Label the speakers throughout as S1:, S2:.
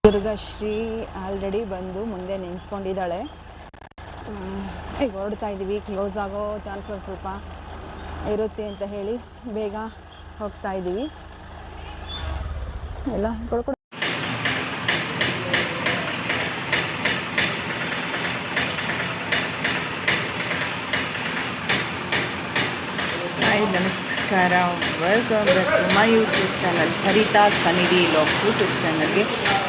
S1: Durgashree already ಬಂದು ಮುಂದೆ ನಿಂತ್ಕೊಂಡಿದ್ದಾಳೆ. ಈಗ ಹೊರಡ್ತಾ ಇದ್ದೀವಿ. ಕ್ಲೋಸ್ ಆಗೋ ಚಾನ್ಸಸ್ ಸ್ವಲ್ಪ ಇರುತ್ತೆ ಅಂತ ಹೇಳಿ ಬೇಗ ಹೋಗ್ತಾ ಇದ್ದೀವಿ. ಎಲ್ಲ ಕೊಡ್ಕೊಡು. ಹಾಯ್, ನಮಸ್ಕಾರ. Welcome back to my YouTube channel Sarita Sannidhi vlogs YouTube ಚಾನಲ್ಗೆ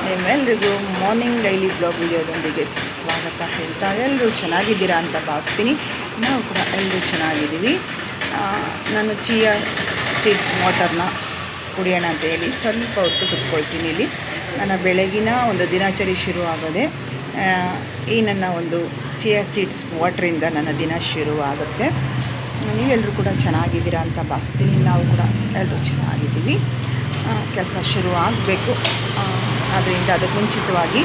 S1: ನಿಮ್ಮೆಲ್ರಿಗೂ ಮಾರ್ನಿಂಗ್ ಡೈಲಿ ಬ್ಲಾಗ್ ವಿಡಿಯೋದೊಂದಿಗೆ ಸ್ವಾಗತ ಹೇಳ್ತಾ ಎಲ್ಲರೂ ಚೆನ್ನಾಗಿದ್ದೀರಾ ಅಂತ ಭಾವಿಸ್ತೀನಿ. ನಾವು ಕೂಡ ಎಲ್ಲರೂ ಚೆನ್ನಾಗಿದ್ದೀವಿ. ನಾನು ಚಿಯಾ ಸೀಡ್ಸ್ ವಾಟರ್ನ ಕುಡಿಯೋಣ ಅಂತ ಹೇಳಿ ಸ್ವಲ್ಪ ಹೊತ್ತು ಕುತ್ಕೊಳ್ತೀನಿ. ಇಲ್ಲಿ ನನ್ನ ಬೆಳಗಿನ ಒಂದು ದಿನಚರಿ ಶುರು ಆಗೋದೆ ಈ ನನ್ನ ಒಂದು ಚಿಯಾ ಸೀಡ್ಸ್ ವಾಟ್ರಿಂದ ನನ್ನ ದಿನ ಶುರು ಆಗುತ್ತೆ. ನೀವೆಲ್ಲರೂ ಕೂಡ ಚೆನ್ನಾಗಿದ್ದೀರಾ ಅಂತ ಭಾವಿಸ್ತೀನಿ. ನಾವು ಕೂಡ ಎಲ್ಲರೂ ಚೆನ್ನಾಗಿದ್ದೀವಿ. ಕೆಲಸ ಶುರು ಆಗಬೇಕು. ಅದರಿಂದ ಅದಕ್ಕೆ ಮುಂಚಿತವಾಗಿ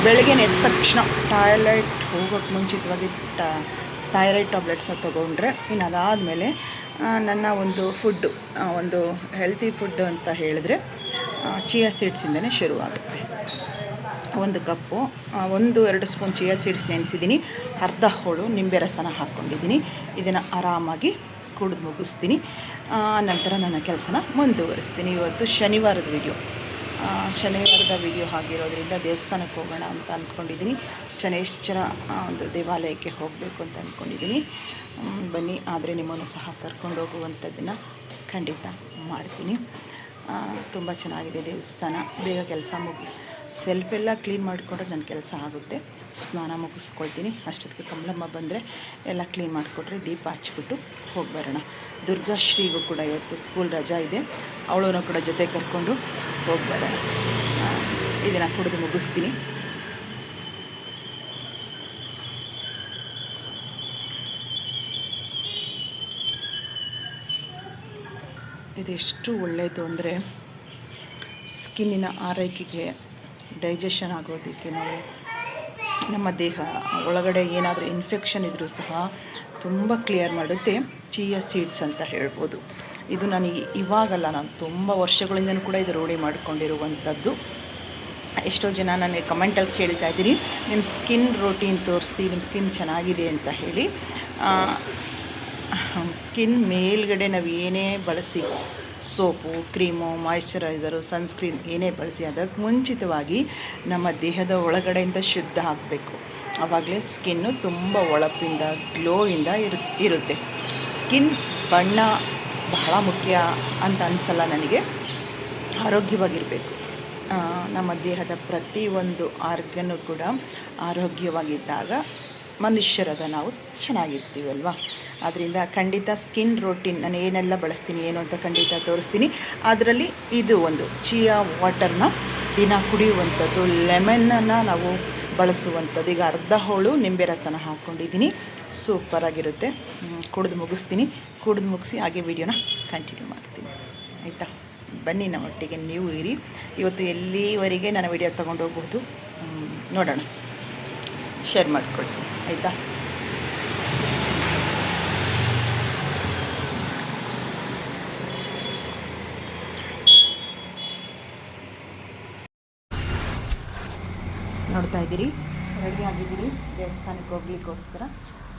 S1: ಬೆಳಗ್ಗೆ ಎದ್ದ ತಕ್ಷಣ ಟಾಯ್ಲೆಟ್ ಹೋಗೋಕ್ಕೆ ಮುಂಚಿತವಾಗಿ ಥೈರಾಯ್ಡ್ ಟ್ಯಾಬ್ಲೆಟ್ಸ ತೊಗೊಂಡ್ರೆ ಇನ್ನು ಅದಾದಮೇಲೆ ನನ್ನ ಒಂದು ಫುಡ್ಡು ಒಂದು ಹೆಲ್ತಿ ಫುಡ್ ಅಂತ ಹೇಳಿದ್ರೆ ಚಿಯಾ ಸೀಡ್ಸಿಂದನೇ ಶುರುವಾಗುತ್ತೆ. 1 ಕಪ್ಪು 1-2 ಸ್ಪೂನ್ ಚಿಯಾ ಸೀಡ್ಸ್ ನೆನೆಸಿದ್ದೀನಿ. ಅರ್ಧ ಹೋಳು ನಿಂಬೆ ರಸನ ಹಾಕ್ಕೊಂಡಿದ್ದೀನಿ. ಇದನ್ನು ಆರಾಮಾಗಿ ಕುಡಿದು ಮುಗಿಸ್ತೀನಿ. ನಂತರ ನನ್ನ ಕೆಲಸನ ಮುಂದುವರಿಸ್ತೀನಿ. ಇವತ್ತು ಶನಿವಾರದ ವಿಡಿಯೋ ಆಗಿರೋದ್ರಿಂದ ದೇವಸ್ಥಾನಕ್ಕೆ ಹೋಗೋಣ ಅಂತ ಅಂದ್ಕೊಂಡಿದ್ದೀನಿ. ಶನೇಶ್ವರ ಒಂದು ದೇವಾಲಯಕ್ಕೆ ಹೋಗಬೇಕು ಅಂತ ಅಂದ್ಕೊಂಡಿದ್ದೀನಿ. ಬನ್ನಿ, ಆದರೆ ನಿಮ್ಮನ್ನು ಸಹ ಕರ್ಕೊಂಡು ಹೋಗುವಂಥದ್ದನ್ನು ಖಂಡಿತ ಮಾಡ್ತೀನಿ. ತುಂಬ ಚೆನ್ನಾಗಿದೆ ದೇವಸ್ಥಾನ. ಬೇಗ ಕೆಲಸ ಸೆಲ್ಫೆಲ್ಲ ಕ್ಲೀನ್ ಮಾಡಿಕೊಂಡ್ರೆ ನನ್ನ ಕೆಲಸ ಆಗುತ್ತೆ. ಸ್ನಾನ ಮುಗಿಸ್ಕೊಳ್ತೀನಿ. ಅಷ್ಟೊತ್ತಿಗೆ ಕಮಲಮ್ಮ ಬಂದರೆ ಎಲ್ಲ ಕ್ಲೀನ್ ಮಾಡಿಕೊಟ್ರೆ ದೀಪ ಹಚ್ಬಿಟ್ಟು ಹೋಗಿ ಬರೋಣ. ದುರ್ಗಾಶ್ರೀಗೂ ಕೂಡ ಇವತ್ತು ಸ್ಕೂಲ್ ರಜಾ ಇದೆ. ಅವಳನ್ನು ಕೂಡ ಜೊತೆ ಕರ್ಕೊಂಡು ಹೋಗಿ ಬರೋಣ. ಇದನ್ನು ಕುಡಿದು ಮುಗಿಸ್ತೀನಿ. ಇದೆಷ್ಟು ಒಳ್ಳೆಯದು ಅಂದರೆ ಸ್ಕಿನ್ನಿನ ಆರೈಕೆಗೆ, ಡೈಜೆಷನ್ ಆಗೋದಕ್ಕೆ, ನಾವು ನಮ್ಮ ದೇಹ ಒಳಗಡೆ ಏನಾದರೂ ಇನ್ಫೆಕ್ಷನ್ ಇದ್ದರೂ ಸಹ ತುಂಬ ಕ್ಲಿಯರ್ ಮಾಡುತ್ತೆ ಚಿಯಾ ಸೀಡ್ಸ್ ಅಂತ ಹೇಳ್ಬೋದು. ಇದು ನಾನು ಇವಾಗಲ್ಲ, ನಾನು ತುಂಬ ವರ್ಷಗಳಿಂದನೂ ಕೂಡ ಇದು ರೂಢಿ ಮಾಡಿಕೊಂಡಿರುವಂಥದ್ದು. ಎಷ್ಟೋ ಜನ ನನಗೆ ಕಮೆಂಟಲ್ಲಿ ಕೇಳ್ತಾ ಇದ್ದೀರಿ, ನಿಮ್ಮ ಸ್ಕಿನ್ ರೂಟೀನ್ ತೋರಿಸಿ, ನಿಮ್ಮ ಸ್ಕಿನ್ ಚೆನ್ನಾಗಿದೆ ಅಂತ ಹೇಳಿ. ಸ್ಕಿನ್ ಮೇಲ್ಗಡೆ ನಾವು ಏನೇ ಬಳಸಿ, ಸೋಪು, ಕ್ರೀಮು, ಮಾಯಿಶ್ಚರೈಸರು, ಸನ್ಸ್ಕ್ರೀನ್ ಏನೇ ಬಳಸಿ ಅದಕ್ಕೆ ಮುಂಚಿತವಾಗಿ ನಮ್ಮ ದೇಹದ ಒಳಗಡೆಯಿಂದ ಶುದ್ಧ ಆಗಬೇಕು. ಆವಾಗಲೇ ಸ್ಕಿನ್ನು ತುಂಬ ಹೊಳಪಿಂದ ಗ್ಲೋಯಿಂದ ಇರುತ್ತೆ. ಸ್ಕಿನ್ ಬಣ್ಣ ಬಹಳ ಮುಖ್ಯ ಅಂತ ಅನಿಸಲ್ಲ ನನಗೆ. ಆರೋಗ್ಯವಾಗಿರಬೇಕು. ನಮ್ಮ ದೇಹದ ಪ್ರತಿಯೊಂದು ಆರ್ಗನ್ನು ಕೂಡ ಆರೋಗ್ಯವಾಗಿದ್ದಾಗ ಮನುಷ್ಯರಾದ ನಾವು ಚೆನ್ನಾಗಿರ್ತೀವಲ್ವ. ಆದ್ದರಿಂದ ಖಂಡಿತ ಸ್ಕಿನ್ ರೂಟೀನ್ ನಾನು ಏನೆಲ್ಲ ಬಳಸ್ತೀನಿ ಏನು ಅಂತ ಖಂಡಿತ ತೋರಿಸ್ತೀನಿ. ಅದರಲ್ಲಿ ಇದು ಒಂದು ಚಿಯಾ ವಾಟರ್ನ ದಿನ ಕುಡಿಯುವಂಥದ್ದು, ಲೆಮನನ್ನು ನಾವು ಬಳಸುವಂಥದ್ದು. ಈಗ ಅರ್ಧ ಹೋಳು ನಿಂಬೆ ರಸನ ಹಾಕ್ಕೊಂಡಿದ್ದೀನಿ. ಸೂಪರಾಗಿರುತ್ತೆ. ಕುಡಿದು ಮುಗಿಸ್ತೀನಿ. ಕುಡಿದು ಮುಗಿಸಿ ಹಾಗೆ ವಿಡಿಯೋನ ಕಂಟಿನ್ಯೂ ಮಾಡ್ತೀನಿ. ಆಯಿತಾ? ಬನ್ನಿ, ನಮ್ಮೊಟ್ಟಿಗೆ ನೀವು ಇರಿ. ಇವತ್ತು ಎಲ್ಲಿವರೆಗೆ ನಾನು ವಿಡಿಯೋ ತೊಗೊಂಡು ಹೋಗ್ಬೋದು ನೋಡೋಣ. ಶೇರ್ ಮಾಡ್ಕೊಳ್ತೀನಿ. ಆಯಿತಾ? ನೋಡ್ತಾ ಇದ್ದೀರಿ, ರೆಡಿ ಆಗಿದ್ದೀರಿ ದೇವಸ್ಥಾನಕ್ಕೆ ಹೋಗ್ಲಿಕ್ಕೋಸ್ಕರ.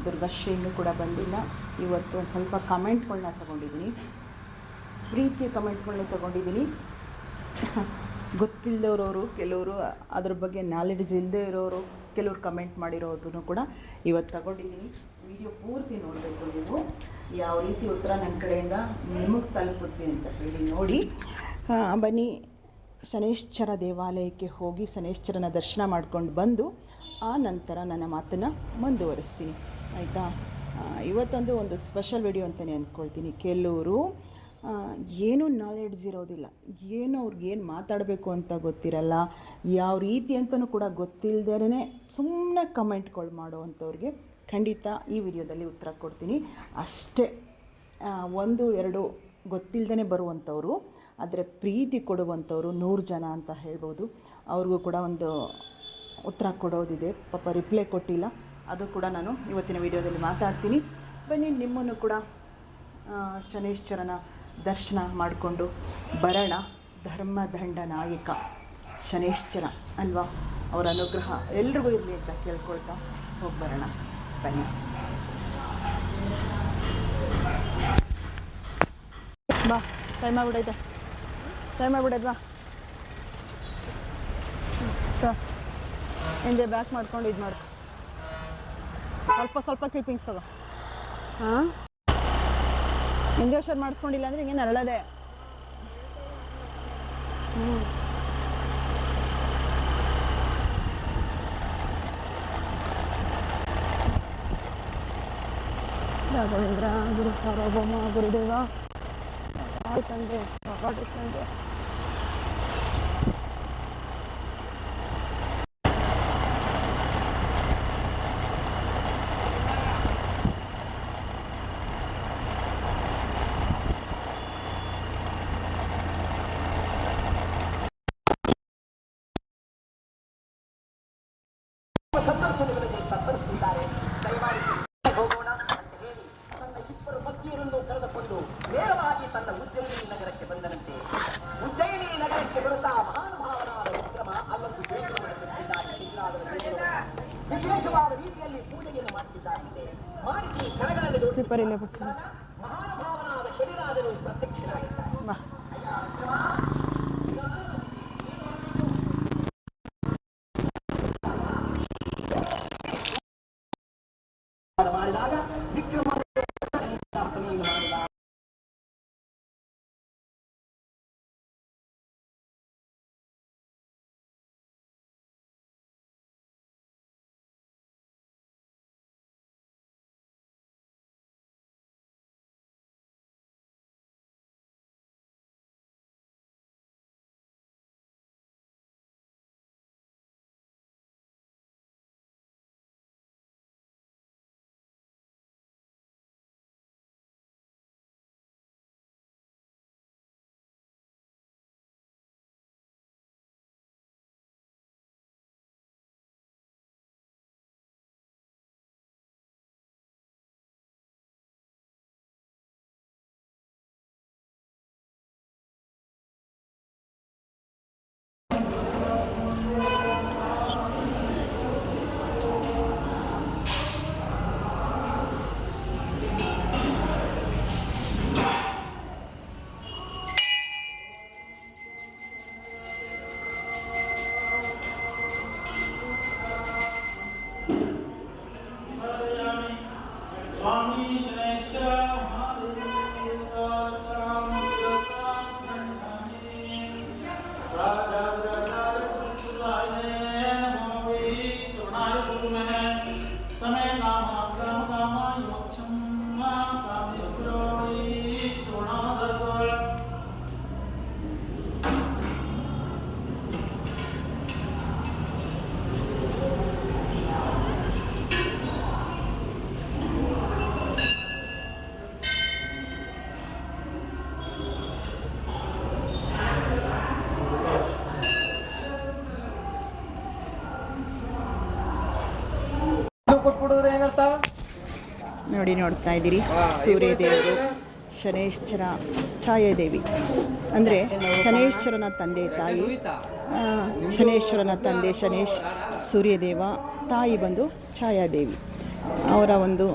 S1: ದುರ್ಗಾಶ್ರೀನೂ ಕೂಡ ಬಂದಿಲ್ಲ. ಇವತ್ತು ಒಂದು ಸ್ವಲ್ಪ ಕಮೆಂಟ್ಗಳನ್ನ ತೊಗೊಂಡಿದ್ದೀನಿ, ಪ್ರೀತಿಯ ಕಮೆಂಟ್ಗಳನ್ನ ತೊಗೊಂಡಿದ್ದೀನಿ. ಗೊತ್ತಿಲ್ಲದವ್ರವರು ಕೆಲವರು, ಅದ್ರ ಬಗ್ಗೆ ನಾಲೆಡ್ಜ್ ಇಲ್ಲದೆ ಇರೋರು ಕೆಲವರು ಕಮೆಂಟ್ ಮಾಡಿರೋದನ್ನು ಕೂಡ ಇವತ್ತು ತಗೊಂಡಿದ್ದೀನಿ. ವಿಡಿಯೋ ಪೂರ್ತಿ ನೋಡಬೇಕು ನೀವು, ಯಾವ ರೀತಿ ಉತ್ತರ ನನ್ನ ಕಡೆಯಿಂದ ನಿಮಗೆ ತಲುಪುತ್ತೆ ಅಂತ ಹೇಳಿ ನೋಡಿ. ಬನ್ನಿ, ಶನೇಶ್ವರ ದೇವಾಲಯಕ್ಕೆ ಹೋಗಿ ಶನೇಶ್ವರನ ದರ್ಶನ ಮಾಡ್ಕೊಂಡು ಬಂದು ಆ ನಂತರ ನನ್ನ ಮಾತನ್ನು ಮುಂದುವರಿಸ್ತೀನಿ. ಆಯಿತಾ? ಇವತ್ತೊಂದು ಒಂದು ಸ್ಪೆಷಲ್ ವಿಡಿಯೋ ಅಂತಲೇ ಅಂದ್ಕೊಳ್ತೀನಿ. ಕೆಲವರು ಏನೂ ನಾಲೆಡ್ಜ್ ಇರೋದಿಲ್ಲ, ಏನು ಅವ್ರಿಗೇನು ಮಾತಾಡಬೇಕು ಅಂತ ಗೊತ್ತಿರಲ್ಲ, ಯಾವ ರೀತಿ ಅಂತಲೂ ಕೂಡ ಗೊತ್ತಿಲ್ಲದೇ ಸುಮ್ಮನೆ ಕಮೆಂಟ್ಗಳು ಮಾಡೋವಂಥವ್ರಿಗೆ ಖಂಡಿತ ಈ ವಿಡಿಯೋದಲ್ಲಿ ಉತ್ತರ ಕೊಡ್ತೀನಿ. ಅಷ್ಟೇ. 1-2 ಗೊತ್ತಿಲ್ಲದೇ ಬರುವಂಥವ್ರು, ಆದರೆ ಪ್ರೀತಿ ಕೊಡುವಂಥವ್ರು 100 ಜನ ಅಂತ ಹೇಳ್ಬೋದು. ಅವ್ರಿಗೂ ಕೂಡ ಒಂದು ಉತ್ತರ ಕೊಡೋದಿದೆ. ಪಾಪ ರಿಪ್ಲೈ ಕೊಟ್ಟಿಲ್ಲ, ಅದು ಕೂಡ ನಾನು ಇವತ್ತಿನ ವಿಡಿಯೋದಲ್ಲಿ ಮಾತಾಡ್ತೀನಿ. ಬನ್ನಿ, ನಿಮ್ಮನ್ನು ಕೂಡ ಶನೇಶ್ವರನ ದರ್ಶನ ಮಾಡಿಕೊಂಡು ಬರೋಣ. ಧರ್ಮದಂಡ ನಾಯಕ ಶನೈಶ್ಚರ ಅಲ್ವಾ, ಅವರ ಅನುಗ್ರಹ ಎಲ್ರಿಗೂ ಇರಲಿ ಅಂತ ಕೇಳ್ಕೊಳ್ತಾ ಹೋಗಿ ಬರೋಣ ಬನ್ನಿ. ಬಾ, ಟೈಮ್ ಆಗ್ಬಿಡೈತೆ ಬಾ. ಹಿಂದೆ ಬ್ಯಾಕ್ ಮಾಡ್ಕೊಂಡು ಇದು ಮಾಡು, ಸ್ವಲ್ಪ ಕ್ಲಿಪ್ಪಿಂಗ್ಸ್ ತಗೋ. ಹಾಂ, ಇಂಜೆಕ್ಷನ್ ಮಾಡಿಸ್ಕೊಂಡಿಲ್ಲ ಅಂದರೆ ಹಿಂಗೆ ನರಳದೆ. ರಾಘವೇಂದ್ರ ಗುರು ಸಾರ್ವಭೌಮ ಗುರುದೇವ ತಂದೆ ತಂದೆ. ನೇರವಾಗಿ ತನ್ನ ಉಜ್ಜಯಿನಿ ನಗರಕ್ಕೆ ಬಂದಂತೆ ಉಜ್ಜಯಿನಿ ನಗರಕ್ಕೆ ಬರುತ್ತಾ ಮಹಾನುಭಾವನಾದ ವಿಕ್ರಮ ಅಲ್ಲೊಂದು ವಿಶೇಷವಾದ ರೀತಿಯಲ್ಲಿ ಪೂಜೆಯನ್ನು ಮಾಡುತ್ತಿದ್ದಾರಂತೆ. ಮಾಡಿಸಿ ಕರಗಳಲ್ಲಿ ಮಹಾನುಭಾವನಾದ ಕಡಿರಾದರು ಪ್ರತ್ಯಕ್ಷರಾಗಿದ್ದಾರೆ. ಮಾಡಿದಾಗ ವಿಕ್ರಮ
S2: ನೋಡಿ, ನೋಡ್ತಾ ಇದ್ದೀರಿ ಸೂರ್ಯದೇವರು, ಶನೈಶ್ಚರ, ಛಾಯಾದೇವಿ ಅಂದರೆ ಶನೈಶ್ಚರನ ತಂದೆ ತಾಯಿ, ಶನೈಶ್ವರನ ತಂದೆ ಶನೇಶ್ ಸೂರ್ಯದೇವ, ತಾಯಿ ಬಂದು ಛಾಯಾದೇವಿ. ಅವರ ಒಂದು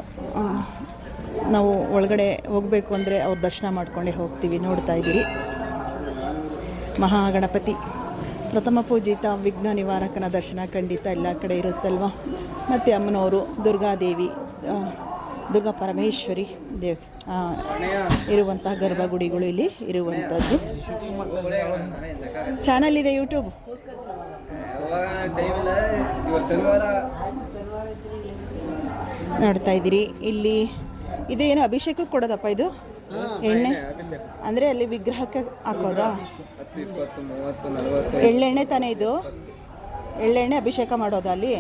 S2: ನಾವು ಒಳಗಡೆ ಹೋಗಬೇಕು ಅಂದರೆ ಅವ್ರ ದರ್ಶನ ಮಾಡ್ಕೊಂಡೇ ಹೋಗ್ತೀವಿ. ನೋಡ್ತಾ ಇದ್ದೀರಿ ಮಹಾಗಣಪತಿ ಪ್ರಥಮ ಪೂಜಿತ ವಿಘ್ನ ನಿವಾರಕನ ದರ್ಶನ ಖಂಡಿತ ಎಲ್ಲ ಕಡೆ ಇರುತ್ತಲ್ವ. ಮತ್ತು ಅಮ್ಮನವರು ದುರ್ಗಾದೇವಿ, ದುರ್ಗಾ ಪರಮೇಶ್ವರಿ ಇರುವಂತಹ ಗರ್ಭಗುಡಿಗಳು ಇಲ್ಲಿ ಇರುವಂಥದ್ದು. ಚಾನಲ್ ಇದೆ ಯೂಟ್ಯೂಬ್. ನೋಡ್ತಾ ಇದ್ದೀರಿ ಇಲ್ಲಿ ಇದೇನು ಅಭಿಷೇಕಕ್ಕೆ ಕೊಡೋದಪ್ಪ ಇದು ಎಣ್ಣೆ ಅಂದರೆ ಅಲ್ಲಿ ವಿಗ್ರಹಕ್ಕೆ ಹಾಕೋದಾ? ಎಳ್ಳೆಣ್ಣೆ ತಾನೇ ಇದು? ಎಳ್ಳೆಣ್ಣೆ ಅಭಿಷೇಕ ಮಾಡೋದಾ ಅಲ್ಲಿ?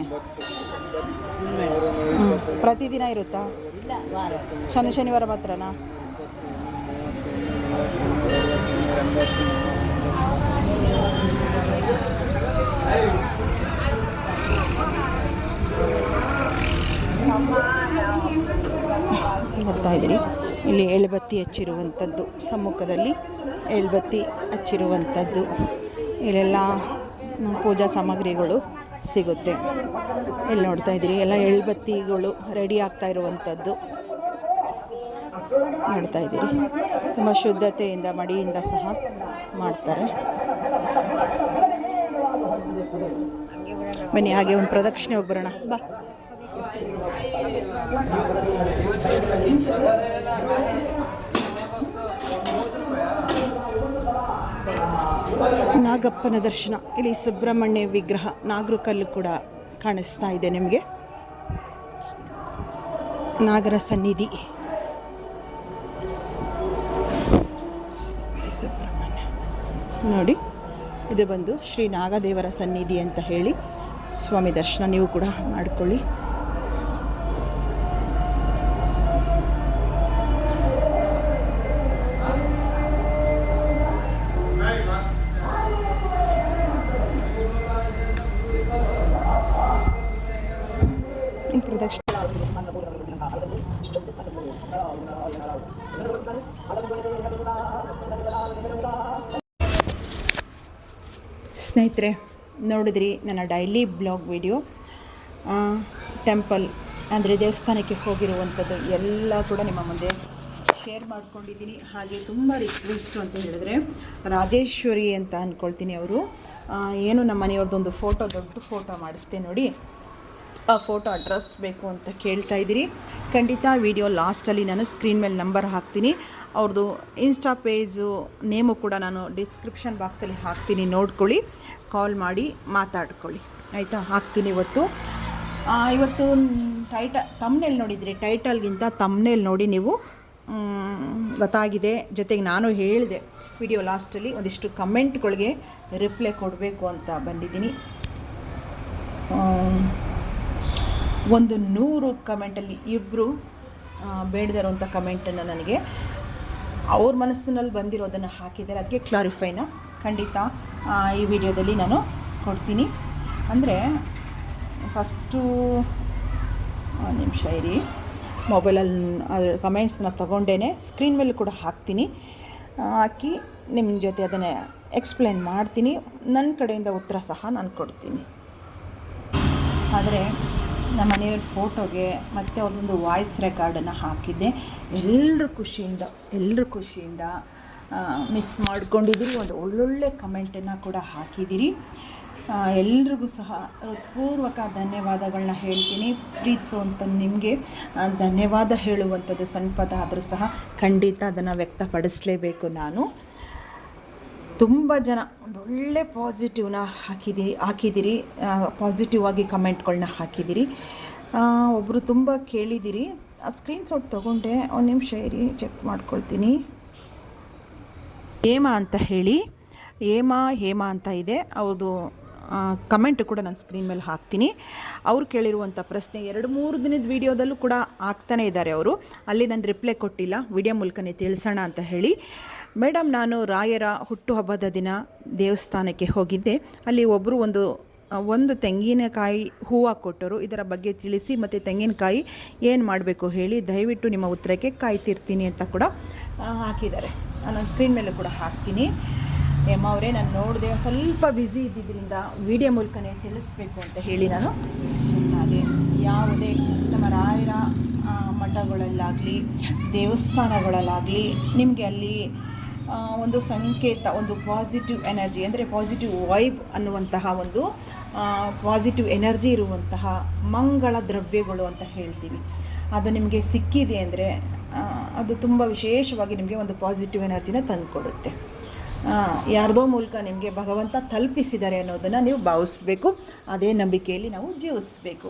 S2: ಪ್ರತಿದಿನ ಇರುತ್ತಾ? ಶನಿವಾರ ಮಾತ್ರನಾ? ನೋಡ್ತಾ ಇದ್ದೀರಿ ಇಲ್ಲಿ ಎಳ್ಬತ್ತಿ ಹಚ್ಚಿರುವಂಥದ್ದು, ಸಮ್ಮುಖದಲ್ಲಿ ಎಳ್ಬತ್ತಿ ಹಚ್ಚಿರುವಂಥದ್ದು. ಇಲ್ಲೆಲ್ಲ ಪೂಜಾ ಸಾಮಗ್ರಿಗಳು ಸಿಗುತ್ತೆ. ಇಲ್ಲಿ ನೋಡ್ತಾ ಇದ್ದೀರಿ ಎಲ್ಲ ಎಳ್ಬತ್ತಿಗಳು ರೆಡಿ ಆಗ್ತಾ ಇರುವಂಥದ್ದು ನೋಡ್ತಾ ಇದ್ದೀರಿ. ತುಂಬ ಶುದ್ಧತೆಯಿಂದ ಮಡಿಯಿಂದ ಸಹ ಮಾಡ್ತಾರೆ. ಬನ್ನಿ ಹಾಗೆ ಒಂದು ಪ್ರದಕ್ಷಿಣೆ ಹೋಗಿ ಬರೋಣ ಬಾ. ನಾಗಪ್ಪನ ದರ್ಶನ. ಇಲ್ಲಿ ಸುಬ್ರಹ್ಮಣ್ಯ ವಿಗ್ರಹ ನಾಗರ ಕಲ್ಲು ಕೂಡ ಕಾಣಿಸ್ತಾ ಇದೆ ನಿಮಗೆ. ನಾಗರ ಸನ್ನಿಧಿ ಸುಬ್ರಹ್ಮಣ್ಯ ನೋಡಿ. ಇದು ಬಂದು ಶ್ರೀ ನಾಗದೇವರ ಸನ್ನಿಧಿ ಅಂತ ಹೇಳಿ ಸ್ವಾಮಿ ದರ್ಶನ ನೀವು ಕೂಡ ಮಾಡಿಕೊಳ್ಳಿ. ಸ್ನೇಹಿತರೆ, ನೋಡಿದ್ರಿ ನನ್ನ ಡೈಲಿ ಬ್ಲಾಗ್ ವಿಡಿಯೋ. ಟೆಂಪಲ್ ಅಂದರೆ ದೇವಸ್ಥಾನಕ್ಕೆ ಹೋಗಿರುವಂಥದ್ದು ಎಲ್ಲ ಕೂಡ ನಿಮ್ಮ ಮುಂದೆ ಶೇರ್ ಮಾಡ್ಕೊಂಡಿದ್ದೀನಿ. ಹಾಗೆ ತುಂಬ ರಿಕ್ವೆಸ್ಟು ಅಂತ ಹೇಳಿದ್ರೆ, ರಾಜೇಶ್ವರಿ ಅಂತ ಅಂದ್ಕೊಳ್ತೀನಿ, ಅವರು ಏನು ನಮ್ಮ ಮನೆಯವ್ರದ್ದೊಂದು ಫೋಟೋ, ದೊಡ್ಡ ಫೋಟೋ ಮಾಡಿಸ್ತೆ ನೋಡಿ, ಆ ಫೋಟೋ ಅಡ್ರೆಸ್ ಬೇಕು ಅಂತ ಕೇಳ್ತಾ ಇದ್ದೀರಿ. ಖಂಡಿತ ವಿಡಿಯೋ ಲಾಸ್ಟಲ್ಲಿ ನಾನು ಸ್ಕ್ರೀನ್ ಮೇಲೆ ನಂಬರ್ ಹಾಕ್ತೀನಿ. ಅವ್ರದ್ದು ಇನ್ಸ್ಟಾ ಪೇಜು ನೇಮು ಕೂಡ ನಾನು ಡಿಸ್ಕ್ರಿಪ್ಷನ್ ಬಾಕ್ಸಲ್ಲಿ ಹಾಕ್ತೀನಿ, ನೋಡ್ಕೊಳ್ಳಿ, ಕಾಲ್ ಮಾಡಿ ಮಾತಾಡ್ಕೊಳ್ಳಿ ಆಯಿತಾ. ಹಾಕ್ತೀನಿ ಇವತ್ತು ತಮ್ನೇಲ್ ನೋಡಿದ್ರಿ, ಟೈಟಲ್ಗಿಂತ ತಮ್ನೇಲ್ ನೋಡಿ ನೀವು ಗೊತ್ತಾಗಿದೆ. ಜೊತೆಗೆ ನಾನು ಹೇಳಿದೆ ವಿಡಿಯೋ ಲಾಸ್ಟಲ್ಲಿ ಒಂದಿಷ್ಟು ಕಮೆಂಟ್ಗಳಿಗೆ ರಿಪ್ಲೈ ಕೊಡಬೇಕು ಅಂತ ಬಂದಿದ್ದೀನಿ. 100 ಕಮೆಂಟಲ್ಲಿ ಇಬ್ಬರು ಬೇಡದಿರೋಂಥ ಕಮೆಂಟನ್ನು ನನಗೆ ಅವ್ರ ಮನಸ್ಸಿನಲ್ಲಿ ಬಂದಿರೋದನ್ನು ಹಾಕಿದ್ದಾರೆ. ಅದಕ್ಕೆ ಕ್ಲಾರಿಫೈನ ಖಂಡಿತ ಈ ವಿಡಿಯೋದಲ್ಲಿ ನಾನು ಕೊಡ್ತೀನಿ. ಅಂದರೆ ಫಸ್ಟು ನಿಮಿಷ ಇರಿ, ಮೊಬೈಲಲ್ಲಿ ಅದರ ಕಮೆಂಟ್ಸ್ನ ತೊಗೊಂಡೇ ಸ್ಕ್ರೀನ್ ಮೇಲೆ ಕೂಡ ಹಾಕ್ತೀನಿ. ಹಾಕಿ ನಿಮ್ಮ ಜೊತೆ ಅದನ್ನು ಎಕ್ಸ್ಪ್ಲೇನ್ ಮಾಡ್ತೀನಿ. ನನ್ನ ಕಡೆಯಿಂದ ಉತ್ತರ ಸಹ ನಾನು ಕೊಡ್ತೀನಿ. ಆದರೆ ನಮ್ಮ ಮನೆಯವ್ರ ಫೋಟೋಗೆ ಮತ್ತು ಅವ್ರದ್ದೊಂದು ವಾಯ್ಸ್ ರೆಕಾರ್ಡನ್ನು ಹಾಕಿದ್ದೆ. ಎಲ್ಲರೂ ಖುಷಿಯಿಂದ ಮಿಸ್ ಮಾಡ್ಕೊಂಡಿದ್ದೀರಿ. ಒಂದು ಒಳ್ಳೊಳ್ಳೆ ಕಮೆಂಟನ್ನು ಕೂಡ ಹಾಕಿದ್ದೀರಿ. ಎಲ್ರಿಗೂ ಸಹ ಹೃತ್ಪೂರ್ವಕ ಧನ್ಯವಾದಗಳನ್ನ ಹೇಳ್ತೀನಿ. ಪ್ರೀತಿಸುವಂಥ ನಿಮಗೆ ಧನ್ಯವಾದ ಹೇಳುವಂಥದ್ದು ಸಣ್ಣ ಪದ ಆದರೂ ಸಹ ಖಂಡಿತ ಅದನ್ನು ವ್ಯಕ್ತಪಡಿಸಲೇಬೇಕು. ನಾನು ತುಂಬ ಜನ ಒಂದೊಳ್ಳೆ ಪಾಸಿಟಿವ್ನ ಹಾಕಿದ್ದೀರಿ, ಪಾಸಿಟಿವ್ ಆಗಿ ಕಮೆಂಟ್ಗಳನ್ನ ಹಾಕಿದ್ದೀರಿ. ಒಬ್ಬರು ತುಂಬ ಕೇಳಿದ್ದೀರಿ, ಅದು ಸ್ಕ್ರೀನ್ಶಾಟ್ ತೊಗೊಂಡೆ, ಒಂದು ನಿಮಿಷ ಇರಿ ಚೆಕ್ ಮಾಡ್ಕೊಳ್ತೀನಿ. ಹೇಮಾ ಅಂತ ಹೇಳಿ, ಹೇಮಾ ಅಂತ ಇದೆ ಅವ್ರದ್ದು ಕಮೆಂಟ್ ಕೂಡ ನಾನು ಸ್ಕ್ರೀನ್ ಮೇಲೆ ಹಾಕ್ತೀನಿ. ಅವ್ರು ಕೇಳಿರುವಂಥ ಪ್ರಶ್ನೆ 2-3 ದಿನದ ವೀಡಿಯೋದಲ್ಲೂ ಕೂಡ ಆಗ್ತಾನೆ ಇದ್ದಾರೆ ಅವರು. ಅಲ್ಲಿ ನಾನು ರಿಪ್ಲೈ ಕೊಟ್ಟಿಲ್ಲ, ವಿಡಿಯೋ ಮೂಲಕನೇ ತಿಳಿಸೋಣ ಅಂತ ಹೇಳಿ. ಮೇಡಮ್, ನಾನು ರಾಯರ ಹುಟ್ಟುಹಬ್ಬದ ದಿನ ದೇವಸ್ಥಾನಕ್ಕೆ ಹೋಗಿದ್ದೆ. ಅಲ್ಲಿ ಒಬ್ಬರು ಒಂದು ತೆಂಗಿನಕಾಯಿ ಹೂವು ಕೊಟ್ಟರು. ಇದರ ಬಗ್ಗೆ ತಿಳಿಸಿ ಮತ್ತು ತೆಂಗಿನಕಾಯಿ ಏನು ಮಾಡಬೇಕು ಹೇಳಿ, ದಯವಿಟ್ಟು ನಿಮ್ಮ ಉತ್ತರಕ್ಕೆ ಕಾಯ್ತಿರ್ತೀನಿ ಅಂತ ಕೂಡ ಹಾಕಿದ್ದಾರೆ. ನಾನು ಸ್ಕ್ರೀನ್ ಮೇಲೆ ಕೂಡ ಹಾಕ್ತೀನಿ. ಅವರೇ, ನಾನು ನೋಡಿದೆ, ಸ್ವಲ್ಪ ಬ್ಯುಸಿ ಇದ್ದಿದ್ದರಿಂದ ವಿಡಿಯೋ ಮೂಲಕನೇ ತಿಳಿಸ್ಬೇಕು ಅಂತ ಹೇಳಿ ನಾನು ಸುಮ್ಮನಾದೆ. ಯಾವುದೇ ನಮ್ಮ ರಾಯರ ಮಠಗಳಲ್ಲಾಗಲಿ ದೇವಸ್ಥಾನಗಳಲ್ಲಾಗಲಿ ನಿಮಗೆ ಅಲ್ಲಿ ಒಂದು ಸಂಕೇತ, ಒಂದು ಪಾಸಿಟಿವ್ ಎನರ್ಜಿ, ಅಂದರೆ ಪಾಸಿಟಿವ್ ವೈಬ್ ಅನ್ನುವಂತಹ ಒಂದು ಪಾಸಿಟಿವ್ ಎನರ್ಜಿ ಇರುವಂತಹ ಮಂಗಳ ದ್ರವ್ಯಗಳು ಅಂತ ಹೇಳ್ತೀವಿ. ಅದು ನಿಮಗೆ ಸಿಕ್ಕಿದೆ ಅಂದರೆ ಅದು ತುಂಬ ವಿಶೇಷವಾಗಿ ನಿಮಗೆ ಒಂದು ಪಾಸಿಟಿವ್ ಎನರ್ಜಿನ ತಂದುಕೊಡುತ್ತೆ. ಯಾರ್ದೋ ಮೂಲಕ ನಿಮಗೆ ಭಗವಂತ ತಲುಪಿಸಿದ್ದಾರೆ ಅನ್ನೋದನ್ನು ನೀವು ಭಾವಿಸ್ಬೇಕು. ಅದೇ ನಂಬಿಕೆಯಲ್ಲಿ ನಾವು ಜೀವಿಸಬೇಕು.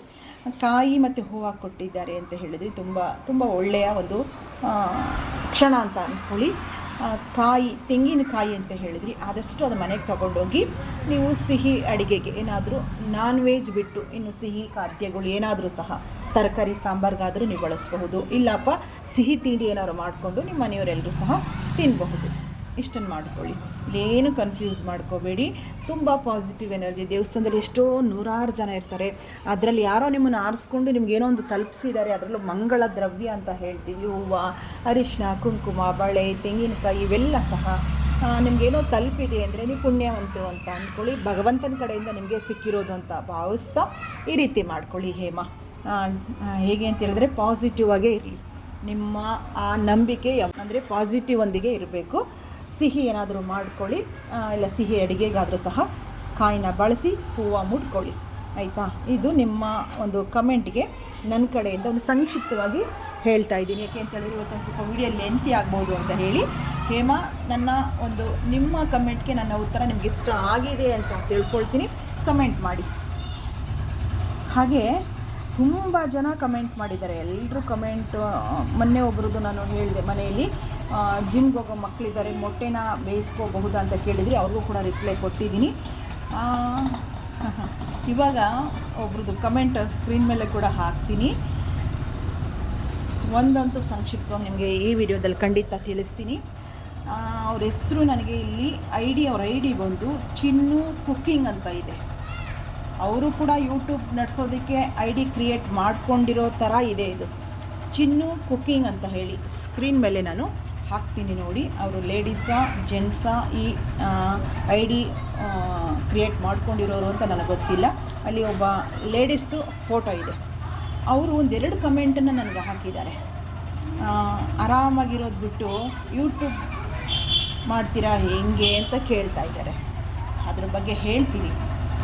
S2: ಕಾಯಿ ಮತ್ತು ಹೂವು ಕೊಟ್ಟಿದ್ದಾರೆ ಅಂತ ಹೇಳಿದರೆ ತುಂಬ ಒಳ್ಳೆಯ ಒಂದು ಕ್ಷಣ ಅಂತ ಅಂದ್ಕೊಳ್ಳಿ. ತೆಂಗಿನಕಾಯಿ ಅಂತ ಹೇಳಿದ್ರಿ, ಆದಷ್ಟು ಅದು ಮನೆಗೆ ತಗೊಂಡೋಗಿ ನೀವು ಸಿಹಿ ಅಡುಗೆಗೆ ಏನಾದರೂ ನಾನ್ ವೆಜ್ ಬಿಟ್ಟು ಇನ್ನು ಸಿಹಿ ಖಾದ್ಯಗಳು ಏನಾದರೂ ಸಹ ತರಕಾರಿ ಸಾಂಬಾರ್ಗಾದರೂ ನೀವು ಬಳಸಬಹುದು. ಇಲ್ಲಪ್ಪ ಸಿಹಿ ತಿಂಡಿ ಏನಾದ್ರು ಮಾಡಿಕೊಂಡು ನಿಮ್ಮ ಮನೆಯವರೆಲ್ಲರೂ ಸಹ ತಿನ್ನಬಹುದು. ಇಷ್ಟನ್ನು ಮಾಡ್ಕೊಳ್ಳಿ. ಇಲ್ಲೇನು ಕನ್ಫ್ಯೂಸ್ ಮಾಡ್ಕೋಬೇಡಿ. ತುಂಬ ಪಾಸಿಟಿವ್ ಎನರ್ಜಿ. ದೇವಸ್ಥಾನದಲ್ಲಿ ಎಷ್ಟೋ 100 ಜನ ಇರ್ತಾರೆ. ಅದರಲ್ಲಿ ಯಾರೋ ನಿಮ್ಮನ್ನು ಆರಿಸ್ಕೊಂಡು ನಿಮ್ಗೇನೋ ಒಂದು ತಲುಪಿಸಿದ್ದಾರೆ. ಅದರಲ್ಲೂ ಮಂಗಳ ದ್ರವ್ಯ ಅಂತ ಹೇಳ್ತೀವಿ. ಹೂವು, ಅರಿಶಿನ, ಕುಂಕುಮ, ಬಳೆ, ತೆಂಗಿನಕಾಯಿ ಇವೆಲ್ಲ ಸಹ ನಿಮಗೇನೋ ತಲುಪಿದೆ ಅಂದರೆ ನೀವು ಪುಣ್ಯವಂತರು ಅಂತ ಅಂದ್ಕೊಳ್ಳಿ, ಭಗವಂತನ ಕಡೆಯಿಂದ ನಿಮಗೆ ಸಿಕ್ಕಿರೋದು ಅಂತ ಭಾವಿಸ್ತಾ ಈ ರೀತಿ ಮಾಡ್ಕೊಳ್ಳಿ ಹೇಮಾ. ಹೇಗೆ ಅಂತ ಹೇಳಿದ್ರೆ ಪಾಸಿಟಿವ್ ಆಗೇ ಇರಲಿ, ನಿಮ್ಮ ಆ ನಂಬಿಕೆ ಅಂದರೆ ಪಾಸಿಟಿವ್ ಒಂದಿಗೆ ಇರಬೇಕು. ಸಿಹಿ ಏನಾದರೂ ಮಾಡ್ಕೊಳ್ಳಿ, ಇಲ್ಲ ಸಿಹಿ ಅಡುಗೆಗಾದರೂ ಸಹ ಕಾಯಿನ ಬಳಸಿ ಹೂವು ಮುಡ್ಕೊಳ್ಳಿ, ಆಯಿತಾ. ಇದು ನಿಮ್ಮ ಒಂದು ಕಮೆಂಟ್ಗೆ ನನ್ನ ಕಡೆಯಿಂದ ಒಂದು ಸಂಕ್ಷಿಪ್ತವಾಗಿ ಹೇಳ್ತಾ ಇದ್ದೀನಿ. ಯಾಕೆ ಅಂತ ಹೇಳಿದ್ರೆ ಇವತ್ತು ಸ್ವಲ್ಪ ವಿಡಿಯೋ ಲೆಂತಿ ಆಗ್ಬೋದು ಅಂತ ಹೇಳಿ. ಹೇಮಾ, ನಿಮ್ಮ ಕಮೆಂಟ್ಗೆ ನನ್ನ ಉತ್ತರ ನಿಮ್ಗೆ ಇಷ್ಟ ಆಗಿದೆ ಅಂತ ತಿಳ್ಕೊಳ್ತೀನಿ. ಕಮೆಂಟ್ ಮಾಡಿ. ಹಾಗೆ ತುಂಬ ಜನ ಕಮೆಂಟ್ ಮಾಡಿದ್ದಾರೆ, ಎಲ್ಲರೂ ಕಮೆಂಟ್. ಮೊನ್ನೆ ಒಬ್ರದ್ದು ನಾನು ಹೇಳಿದೆ, ಮನೆಯಲ್ಲಿ ಜಿಮ್ಗೆ ಹೋಗೋ ಮಕ್ಕಳಿದ್ದಾರೆ, ಮೊಟ್ಟೆನ ಬೇಯಿಸ್ಕೋಬಹುದಾ ಅಂತ ಕೇಳಿದ್ರಿ, ಅವ್ರಿಗೂ ಕೂಡ ರಿಪ್ಲೈ ಕೊಟ್ಟಿದ್ದೀನಿ. ಇವಾಗ ಒಬ್ರದ್ದು ಕಮೆಂಟ್ ಸ್ಕ್ರೀನ್ ಮೇಲೆ ಕೂಡ ಹಾಕ್ತೀನಿ. ಒಂದಂತೂ ಸಂಕ್ಷಿಪ್ತವಾಗಿ ನಿಮಗೆ ಈ ವಿಡಿಯೋದಲ್ಲಿ ಖಂಡಿತ ತಿಳಿಸ್ತೀನಿ. ಅವ್ರ ಹೆಸರು ನನಗೆ ಇಲ್ಲಿ ಅವ್ರ ಐ ಡಿ ಬಂದು ಚಿನ್ನು ಕುಕ್ಕಿಂಗ್ ಅಂತ ಇದೆ. ಅವರು ಕೂಡ ಯೂಟ್ಯೂಬ್ ನಡೆಸೋದಕ್ಕೆ ಐ ಡಿ ಕ್ರಿಯೇಟ್ ಮಾಡ್ಕೊಂಡಿರೋ ಥರ ಇದೆ. ಇದು ಚಿನ್ನು ಕುಕ್ಕಿಂಗ್ ಅಂತ ಹೇಳಿ ಸ್ಕ್ರೀನ್ ಮೇಲೆ ನಾನು ಹಾಕ್ತೀನಿ ನೋಡಿ. ಅವರು ಲೇಡೀಸಾ ಜೆಂಟ್ಸಾ ಈ ಐ ಡಿ ಕ್ರಿಯೇಟ್ ಮಾಡ್ಕೊಂಡಿರೋರು ಅಂತ ನನಗೆ ಗೊತ್ತಿಲ್ಲ. ಅಲ್ಲಿ ಒಬ್ಬ ಲೇಡೀಸ್ದು ಫೋಟೋ ಇದೆ. ಅವರು ಒಂದೆರಡು ಕಮೆಂಟನ್ನು ನನಗೆ ಹಾಕಿದ್ದಾರೆ. ಆರಾಮಾಗಿರೋದು ಬಿಟ್ಟು ಯೂಟ್ಯೂಬ್ ಮಾಡ್ತೀರಾ ಹೆಂಗೆ ಅಂತ ಕೇಳ್ತಾ ಇದ್ದಾರೆ. ಅದ್ರ ಬಗ್ಗೆ ಹೇಳ್ತೀನಿ,